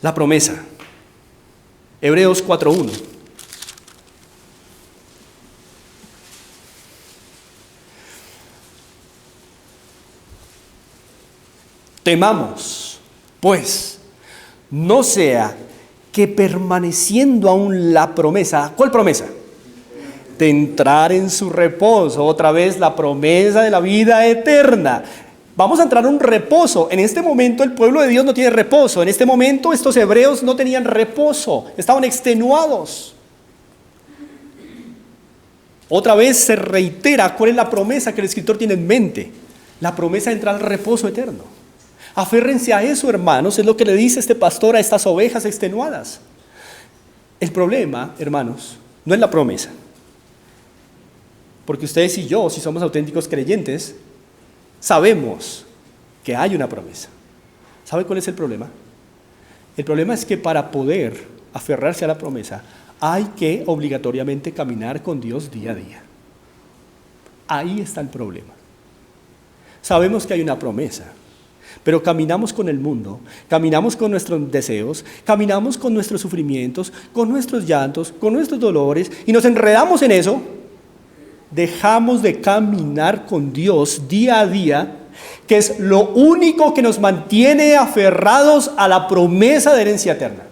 La promesa, Hebreos 4:1. Temamos, pues, no sea que permaneciendo aún la promesa. ¿Cuál promesa? De entrar en su reposo. Otra vez la promesa de la vida eterna. Vamos a entrar en un reposo. En este momento el pueblo de Dios no tiene reposo. En este momento estos hebreos no tenían reposo. Estaban extenuados. Otra vez se reitera cuál es la promesa que el escritor tiene en mente. La promesa de entrar al reposo eterno. Aférrense a eso, hermanos, es lo que le dice este pastor a estas ovejas extenuadas. El problema, hermanos, no es la promesa. Porque ustedes y yo, si somos auténticos creyentes, sabemos que hay una promesa. ¿Sabe cuál es el problema? El problema es que para poder aferrarse a la promesa, hay que obligatoriamente caminar con Dios día a día. Ahí está el problema. Sabemos que hay una promesa, pero caminamos con el mundo, caminamos con nuestros deseos, caminamos con nuestros sufrimientos, con nuestros llantos, con nuestros dolores, y nos enredamos en eso. Dejamos de caminar con Dios día a día, que es lo único que nos mantiene aferrados a la promesa de herencia eterna.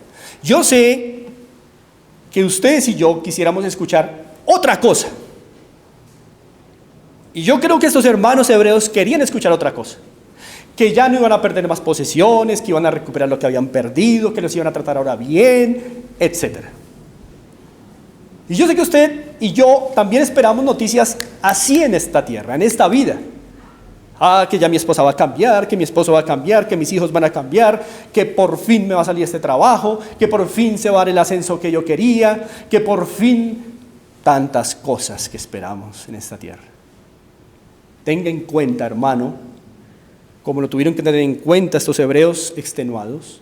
Yo sé que ustedes y yo quisiéramos escuchar otra cosa. Y yo creo que estos hermanos hebreos querían escuchar otra cosa. Que ya no iban a perder más posesiones, que iban a recuperar lo que habían perdido, que los iban a tratar ahora bien, etc. Y yo sé que usted y yo también esperamos noticias así en esta tierra, en esta vida. Que ya mi esposa va a cambiar, que mi esposo va a cambiar, que mis hijos van a cambiar, que por fin me va a salir este trabajo, que por fin se va a dar el ascenso que yo quería, que por fin tantas cosas que esperamos en esta tierra. Tenga en cuenta, hermano, como lo tuvieron que tener en cuenta estos hebreos extenuados,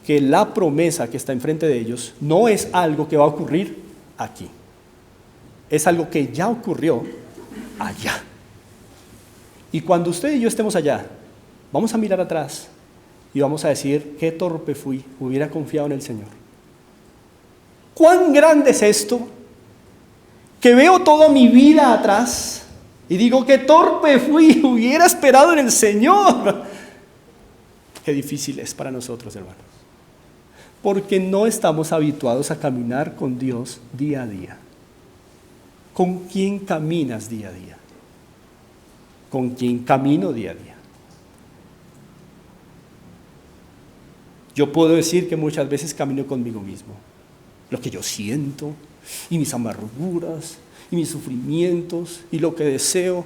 que la promesa que está enfrente de ellos no es algo que va a ocurrir aquí. Es algo que ya ocurrió allá. Y cuando usted y yo estemos allá, vamos a mirar atrás y vamos a decir: qué torpe fui, hubiera confiado en el Señor. ¿Cuán grande es esto? Que veo toda mi vida atrás y digo: qué torpe fui, hubiera esperado en el Señor. Qué difícil es para nosotros, hermanos. Porque no estamos habituados a caminar con Dios día a día. ¿Con quién caminas día a día? ¿Con quién camino día a día? Yo puedo decir que muchas veces camino conmigo mismo. Lo que yo siento, y mis amarguras, y mis sufrimientos, y lo que deseo.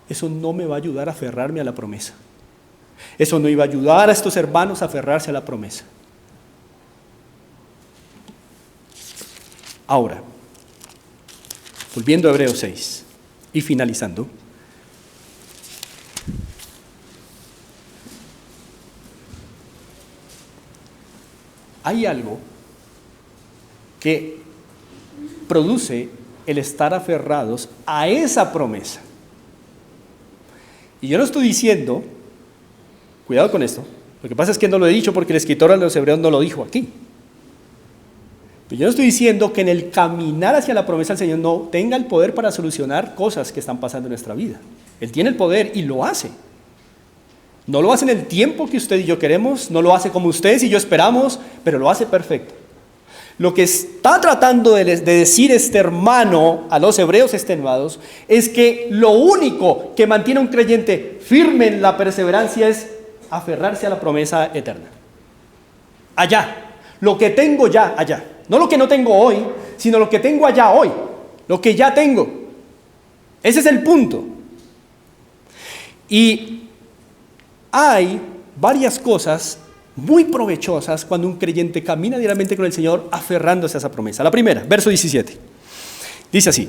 Eso no me va a ayudar a aferrarme a la promesa. Eso no iba a ayudar a estos hermanos a aferrarse a la promesa. Ahora, volviendo a Hebreos 6 y finalizando, hay algo que produce el estar aferrados a esa promesa. Y yo no estoy diciendo, cuidado con esto, lo que pasa es que no lo he dicho porque el escritor a los hebreos no lo dijo aquí. Pero yo no estoy diciendo que en el caminar hacia la promesa del Señor no tenga el poder para solucionar cosas que están pasando en nuestra vida. Él tiene el poder y lo hace. No lo hace en el tiempo que usted y yo queremos, no lo hace como ustedes y yo esperamos, pero lo hace perfecto. Lo que está tratando de decir este hermano a los hebreos extenuados es que lo único que mantiene a un creyente firme en la perseverancia es aferrarse a la promesa eterna. Allá, lo que tengo ya allá. No lo que no tengo hoy, sino lo que tengo allá hoy. Lo que ya tengo. Ese es el punto. Y hay varias cosas muy provechosas cuando un creyente camina diariamente con el Señor aferrándose a esa promesa. La primera, verso 17. Dice así: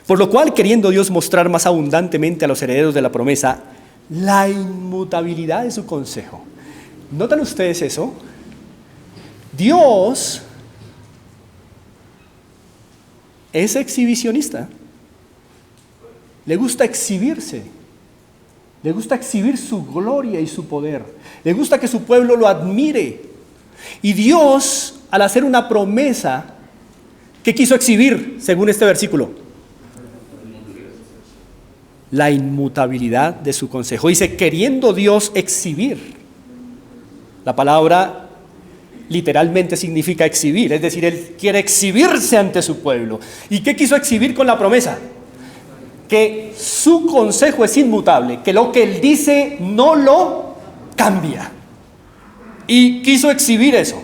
por lo cual, queriendo Dios mostrar más abundantemente a los herederos de la promesa la inmutabilidad de su consejo. ¿Notan ustedes eso? Dios es exhibicionista. Le gusta exhibirse. Le gusta exhibir su gloria y su poder. Le gusta que su pueblo lo admire. Y Dios, al hacer una promesa, ¿qué quiso exhibir según este versículo? La inmutabilidad de su consejo. Dice, queriendo Dios exhibir. La palabra literalmente significa exhibir. Es decir, Él quiere exhibirse ante su pueblo. ¿Y qué quiso exhibir con la promesa? Que su consejo es inmutable, que lo que Él dice no lo cambia. Y quiso exhibir eso.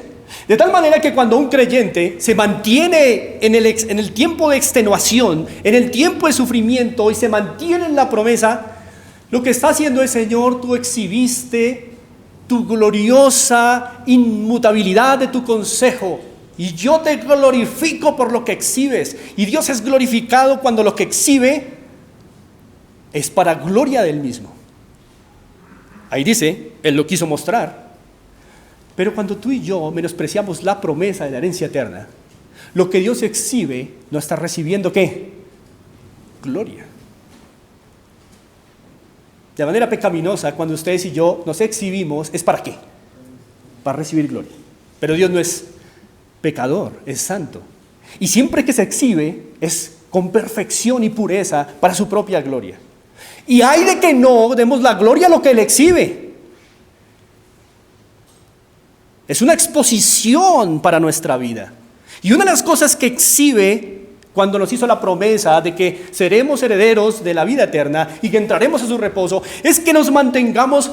De tal manera que cuando un creyente se mantiene en el tiempo de extenuación, en el tiempo de sufrimiento y se mantiene en la promesa, lo que está haciendo es: Señor, tú exhibiste tu gloriosa inmutabilidad de tu consejo. Y yo te glorifico por lo que exhibes. Y Dios es glorificado cuando lo que exhibe es para gloria del mismo. Ahí dice, Él lo quiso mostrar. Pero cuando tú y yo menospreciamos la promesa de la herencia eterna, lo que Dios exhibe no está recibiendo ¿qué? Gloria. De manera pecaminosa, cuando ustedes y yo nos exhibimos, ¿es para qué? Para recibir gloria. Pero Dios no es pecador, es santo. Y siempre que se exhibe es con perfección y pureza para su propia gloria. Y hay de que no demos la gloria a lo que Él exhibe. Es una exposición para nuestra vida. Y una de las cosas que exhibe cuando nos hizo la promesa de que seremos herederos de la vida eterna y que entraremos a su reposo, es que nos mantengamos,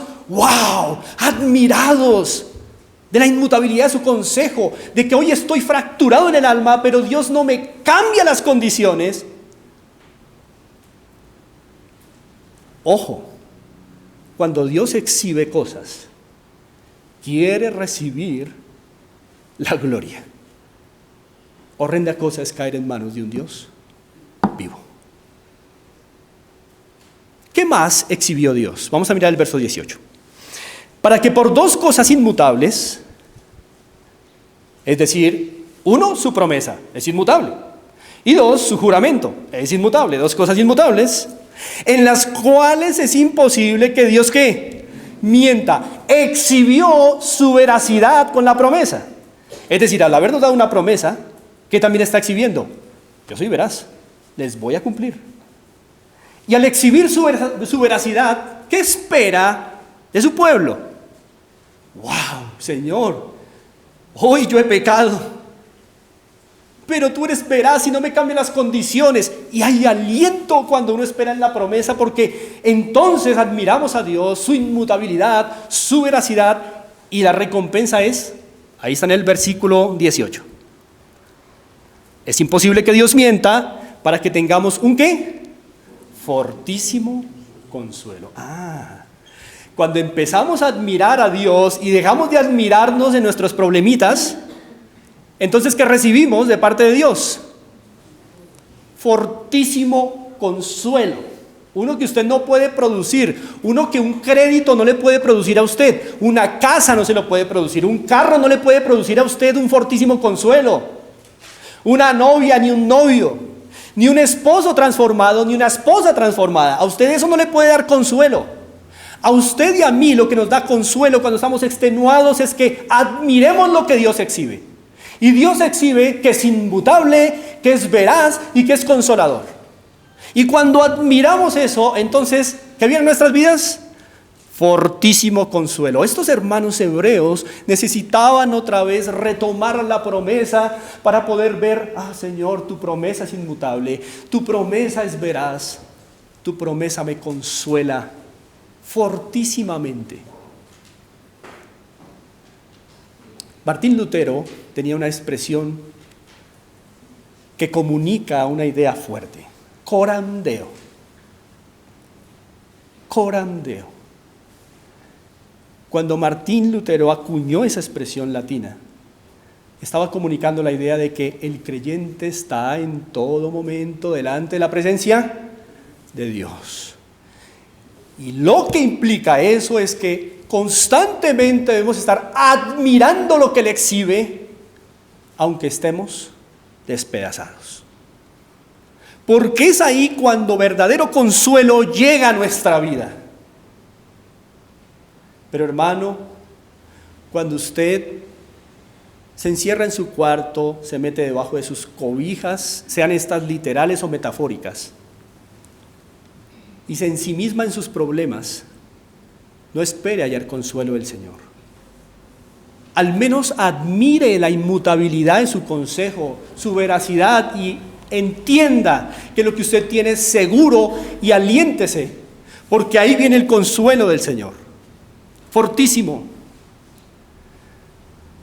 admirados de la inmutabilidad de su consejo, de que hoy estoy fracturado en el alma, pero Dios no me cambia las condiciones. Ojo, cuando Dios exhibe cosas, quiere recibir la gloria. Horrenda cosa es caer en manos de un Dios vivo. ¿Qué más exhibió Dios? Vamos a mirar el verso 18. Para que por dos cosas inmutables, es decir, uno, su promesa es inmutable, y dos, su juramento es inmutable, dos cosas inmutables, en las cuales es imposible que Dios ¿qué? Mienta. Exhibió su veracidad con la promesa. Es decir, al habernos dado una promesa, ¿qué también está exhibiendo? Yo soy veraz, les voy a cumplir. Y al exhibir su veracidad, ¿qué espera de su pueblo? Señor, hoy yo he pecado, pero tú eres veraz y no me cambian las condiciones. Y hay aliento cuando uno espera en la promesa, porque entonces admiramos a Dios, su inmutabilidad, su veracidad, y la recompensa es, ahí está en el versículo 18. Es imposible que Dios mienta para que tengamos un ¿qué? Fortísimo consuelo. Cuando empezamos a admirar a Dios y dejamos de admirarnos en nuestros problemitas, entonces, ¿qué recibimos de parte de Dios? Fortísimo consuelo. Uno que usted no puede producir, uno que un crédito no le puede producir a usted, una casa no se lo puede producir, un carro no le puede producir a usted un fortísimo consuelo, una novia ni un novio, ni un esposo transformado, ni una esposa transformada. A usted eso no le puede dar consuelo. A usted y a mí lo que nos da consuelo cuando estamos extenuados es que admiremos lo que Dios exhibe. Y Dios exhibe que es inmutable, que es veraz y que es consolador. Y cuando admiramos eso, entonces, ¿qué viene en nuestras vidas? fortísimo consuelo. Estos hermanos hebreos necesitaban otra vez retomar la promesa para poder ver, Señor, tu promesa es inmutable, tu promesa es veraz, tu promesa me consuela fortísimamente. Martín Lutero tenía una expresión que comunica una idea fuerte: coram Deo. Coram Deo. Cuando Martín Lutero acuñó esa expresión latina, estaba comunicando la idea de que el creyente está en todo momento delante de la presencia de Dios. Y lo que implica eso es que constantemente debemos estar admirando lo que Él exhibe, aunque estemos despedazados. Porque es ahí cuando verdadero consuelo llega a nuestra vida. Pero hermano, cuando usted se encierra en su cuarto, se mete debajo de sus cobijas, sean estas literales o metafóricas, y se ensimisma en sus problemas, no espere hallar consuelo del Señor. Al menos admire la inmutabilidad de su consejo, su veracidad, y entienda que lo que usted tiene es seguro, y aliéntese, porque ahí viene el consuelo del Señor. Fortísimo.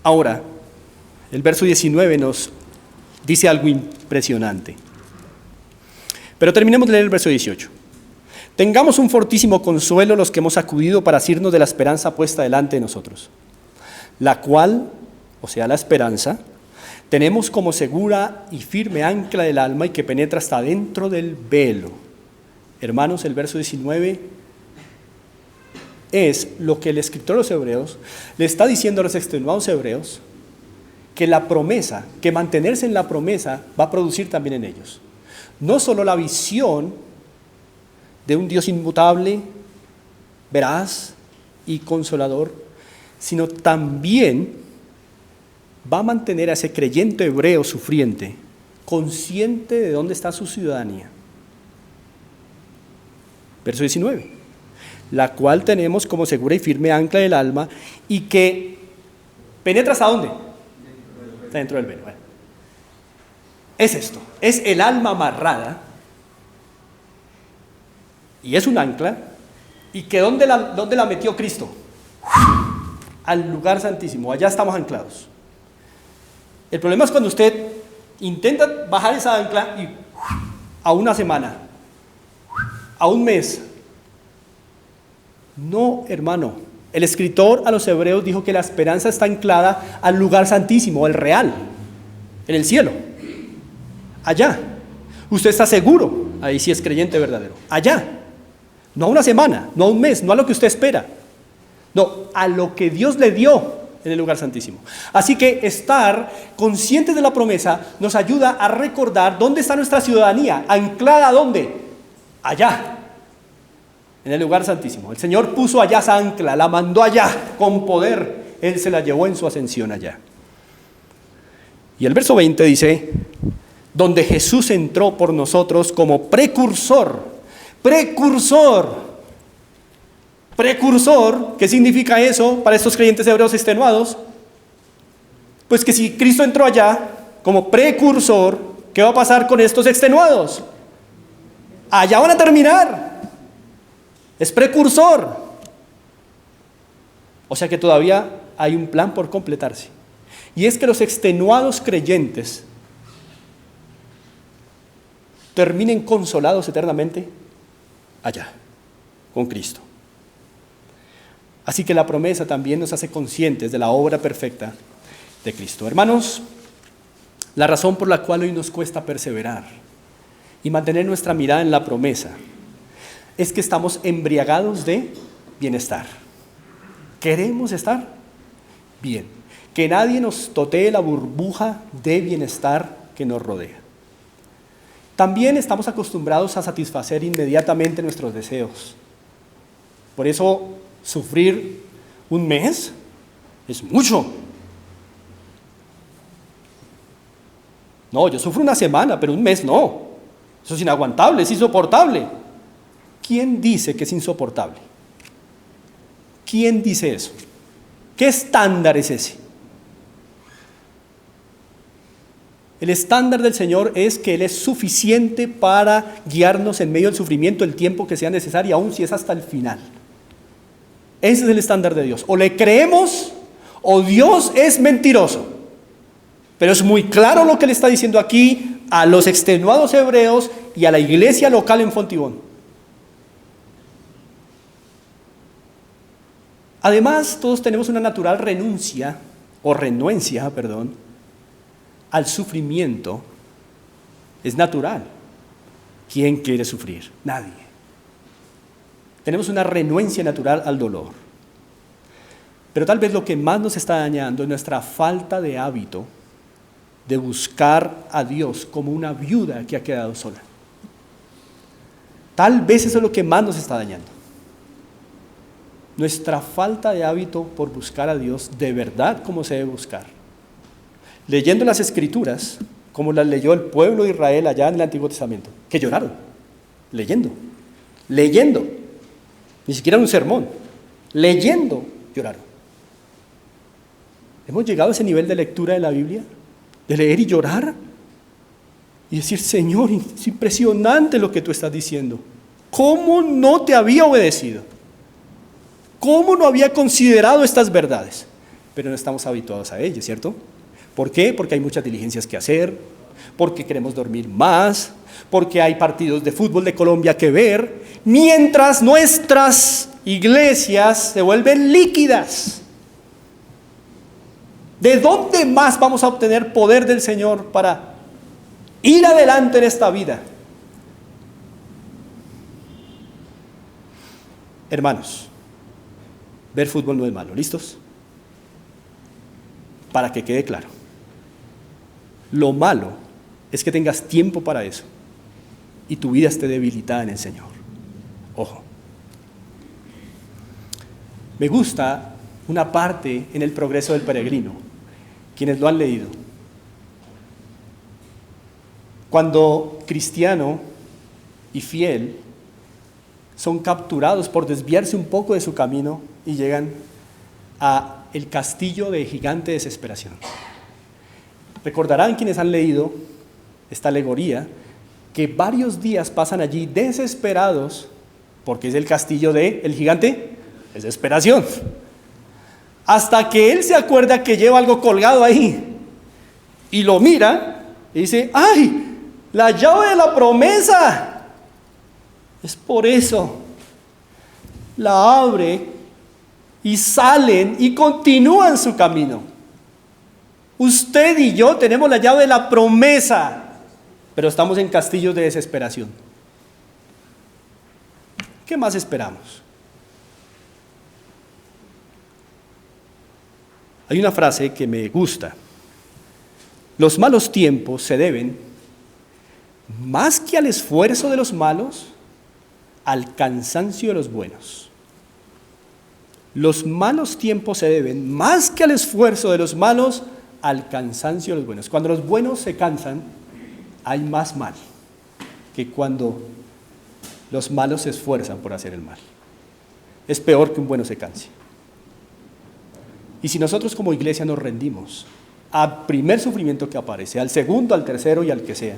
Ahora, el verso 19 nos dice algo impresionante. Pero terminemos de leer el verso 18. Tengamos un fortísimo consuelo los que hemos acudido para asirnos de la esperanza puesta delante de nosotros, la cual, o sea, la esperanza, tenemos como segura y firme ancla del alma y que penetra hasta dentro del velo. Hermanos, el verso 19 es lo que el escritor de los Hebreos le está diciendo a los extenuados hebreos, que la promesa, que mantenerse en la promesa va a producir también en ellos no solo la visión de un Dios inmutable, veraz y consolador, sino también va a mantener a ese creyente hebreo sufriente consciente de dónde está su ciudadanía. Verso 19, la cual tenemos como segura y firme ancla del alma y que penetra ¿hasta dónde? Está dentro del velo. Bueno, es esto, es el alma amarrada y es un ancla, y que ¿dónde la metió Cristo? Al lugar santísimo, allá estamos anclados. El problema es cuando usted intenta bajar esa ancla y a una semana, a un mes. No, hermano, el escritor a los hebreos dijo que la esperanza está anclada al lugar santísimo, el real, en el cielo, allá. Usted está seguro, ahí sí es creyente verdadero, allá. No a una semana, no a un mes, no a lo que usted espera, no, a lo que Dios le dio en el lugar santísimo. Así que estar conscientes de la promesa nos ayuda a recordar dónde está nuestra ciudadanía, anclada ¿dónde? Allá, en el lugar santísimo. El Señor puso allá esa ancla, la mandó allá con poder, Él se la llevó en su ascensión allá. Y el verso 20 dice, donde Jesús entró por nosotros como precursor. Precursor, ¿qué significa eso para estos creyentes hebreos extenuados? Pues que si Cristo entró allá como precursor, ¿qué va a pasar con estos extenuados? Allá van a terminar. Es precursor. O sea que todavía hay un plan por completarse. Y es que los extenuados creyentes terminen consolados eternamente allá, con Cristo. Así que la promesa también nos hace conscientes de la obra perfecta de Cristo. Hermanos, la razón por la cual hoy nos cuesta perseverar y mantener nuestra mirada en la promesa es que estamos embriagados de bienestar. Queremos estar bien, que nadie nos totee la burbuja de bienestar que nos rodea. También estamos acostumbrados a satisfacer inmediatamente nuestros deseos. Por eso, sufrir un mes es mucho. No, yo sufro una semana, pero un mes no. Eso es inaguantable, es insoportable. ¿Quién dice que es insoportable? ¿Quién dice eso? ¿Qué estándar es ese? El estándar del Señor es que Él es suficiente para guiarnos en medio del sufrimiento el tiempo que sea necesario, aun si es hasta el final. Ese es el estándar de Dios. O le creemos o Dios es mentiroso. Pero es muy claro lo que le está diciendo aquí a los extenuados hebreos y a la iglesia local en Fontibón. Además, todos tenemos una natural renuncia al sufrimiento. Es natural. ¿Quién quiere sufrir? Nadie. Tenemos una renuencia natural al dolor. Pero tal vez lo que más nos está dañando es nuestra falta de hábito de buscar a Dios como una viuda que ha quedado sola. Tal vez eso es lo que más nos está dañando. Nuestra falta de hábito por buscar a Dios de verdad como se debe buscar. Leyendo las Escrituras, como las leyó el pueblo de Israel allá en el Antiguo Testamento, que lloraron, leyendo. Ni siquiera un sermón, leyendo, lloraron. ¿Hemos llegado a ese nivel de lectura de la Biblia? De leer y llorar y decir, Señor, es impresionante lo que tú estás diciendo. ¿Cómo no te había obedecido? ¿Cómo no había considerado estas verdades? Pero no estamos habituados a ellas, ¿cierto? ¿Por qué? Porque hay muchas diligencias que hacer, porque queremos dormir más, porque hay partidos de fútbol de Colombia que ver, mientras nuestras iglesias se vuelven líquidas. ¿De dónde más vamos a obtener poder del Señor para ir adelante en esta vida? Hermanos, ver fútbol no es malo, ¿listos? Para que quede claro. Lo malo es que tengas tiempo para eso y tu vida esté debilitada en el Señor. Ojo. Me gusta una parte en el Progreso del Peregrino, quienes lo han leído. Cuando Cristiano y Fiel son capturados por desviarse un poco de su camino y llegan a el castillo de Gigante Desesperación. Recordarán quienes han leído esta alegoría que varios días pasan allí desesperados porque es el castillo de el gigante Desesperación. Hasta que él se acuerda que lleva algo colgado ahí y lo mira y dice, ¡ay! La llave de la promesa. Es por eso. La abre y salen y continúan su camino. Usted y yo tenemos la llave de la promesa, pero estamos en castillos de desesperación. ¿Qué más esperamos? Hay una frase que me gusta. Los malos tiempos se deben, más que al esfuerzo de los malos, al cansancio de los buenos. Los malos tiempos se deben, más que al esfuerzo de los malos, al cansancio de los buenos. Cuando los buenos se cansan, hay más mal que cuando los malos se esfuerzan por hacer el mal. Es peor que un bueno se canse. Y si nosotros como iglesia nos rendimos al primer sufrimiento que aparece, al segundo, al tercero y al que sea,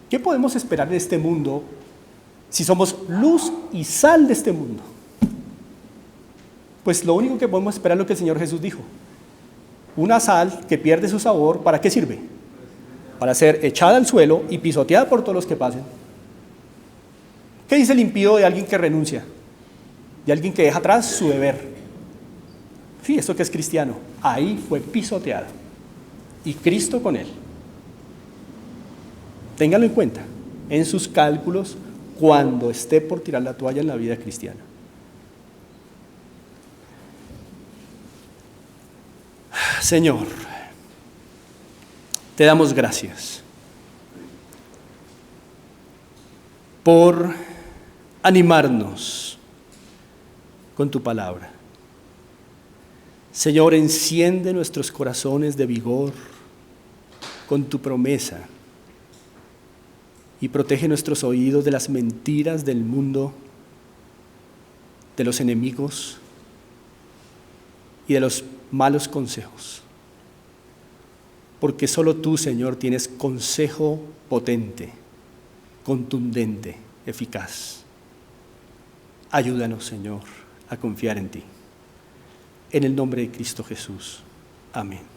¿qué podemos esperar de este mundo si somos luz y sal de este mundo? Pues lo único que podemos esperar es lo que el Señor Jesús dijo. Una sal que pierde su sabor, ¿para qué sirve? Para ser echada al suelo y pisoteada por todos los que pasen. ¿Qué dice el impío de alguien que renuncia? De alguien que deja atrás su deber. Sí, esto que es cristiano. Ahí fue pisoteado. Y Cristo con él. Ténganlo en cuenta en sus cálculos cuando esté por tirar la toalla en la vida cristiana. Señor, te damos gracias por animarnos con tu palabra. Señor, enciende nuestros corazones de vigor con tu promesa y protege nuestros oídos de las mentiras del mundo, de los enemigos, y de los malos consejos. Porque solo tú, Señor, tienes consejo potente, contundente, eficaz. Ayúdanos, Señor, a confiar en ti. En el nombre de Cristo Jesús. Amén.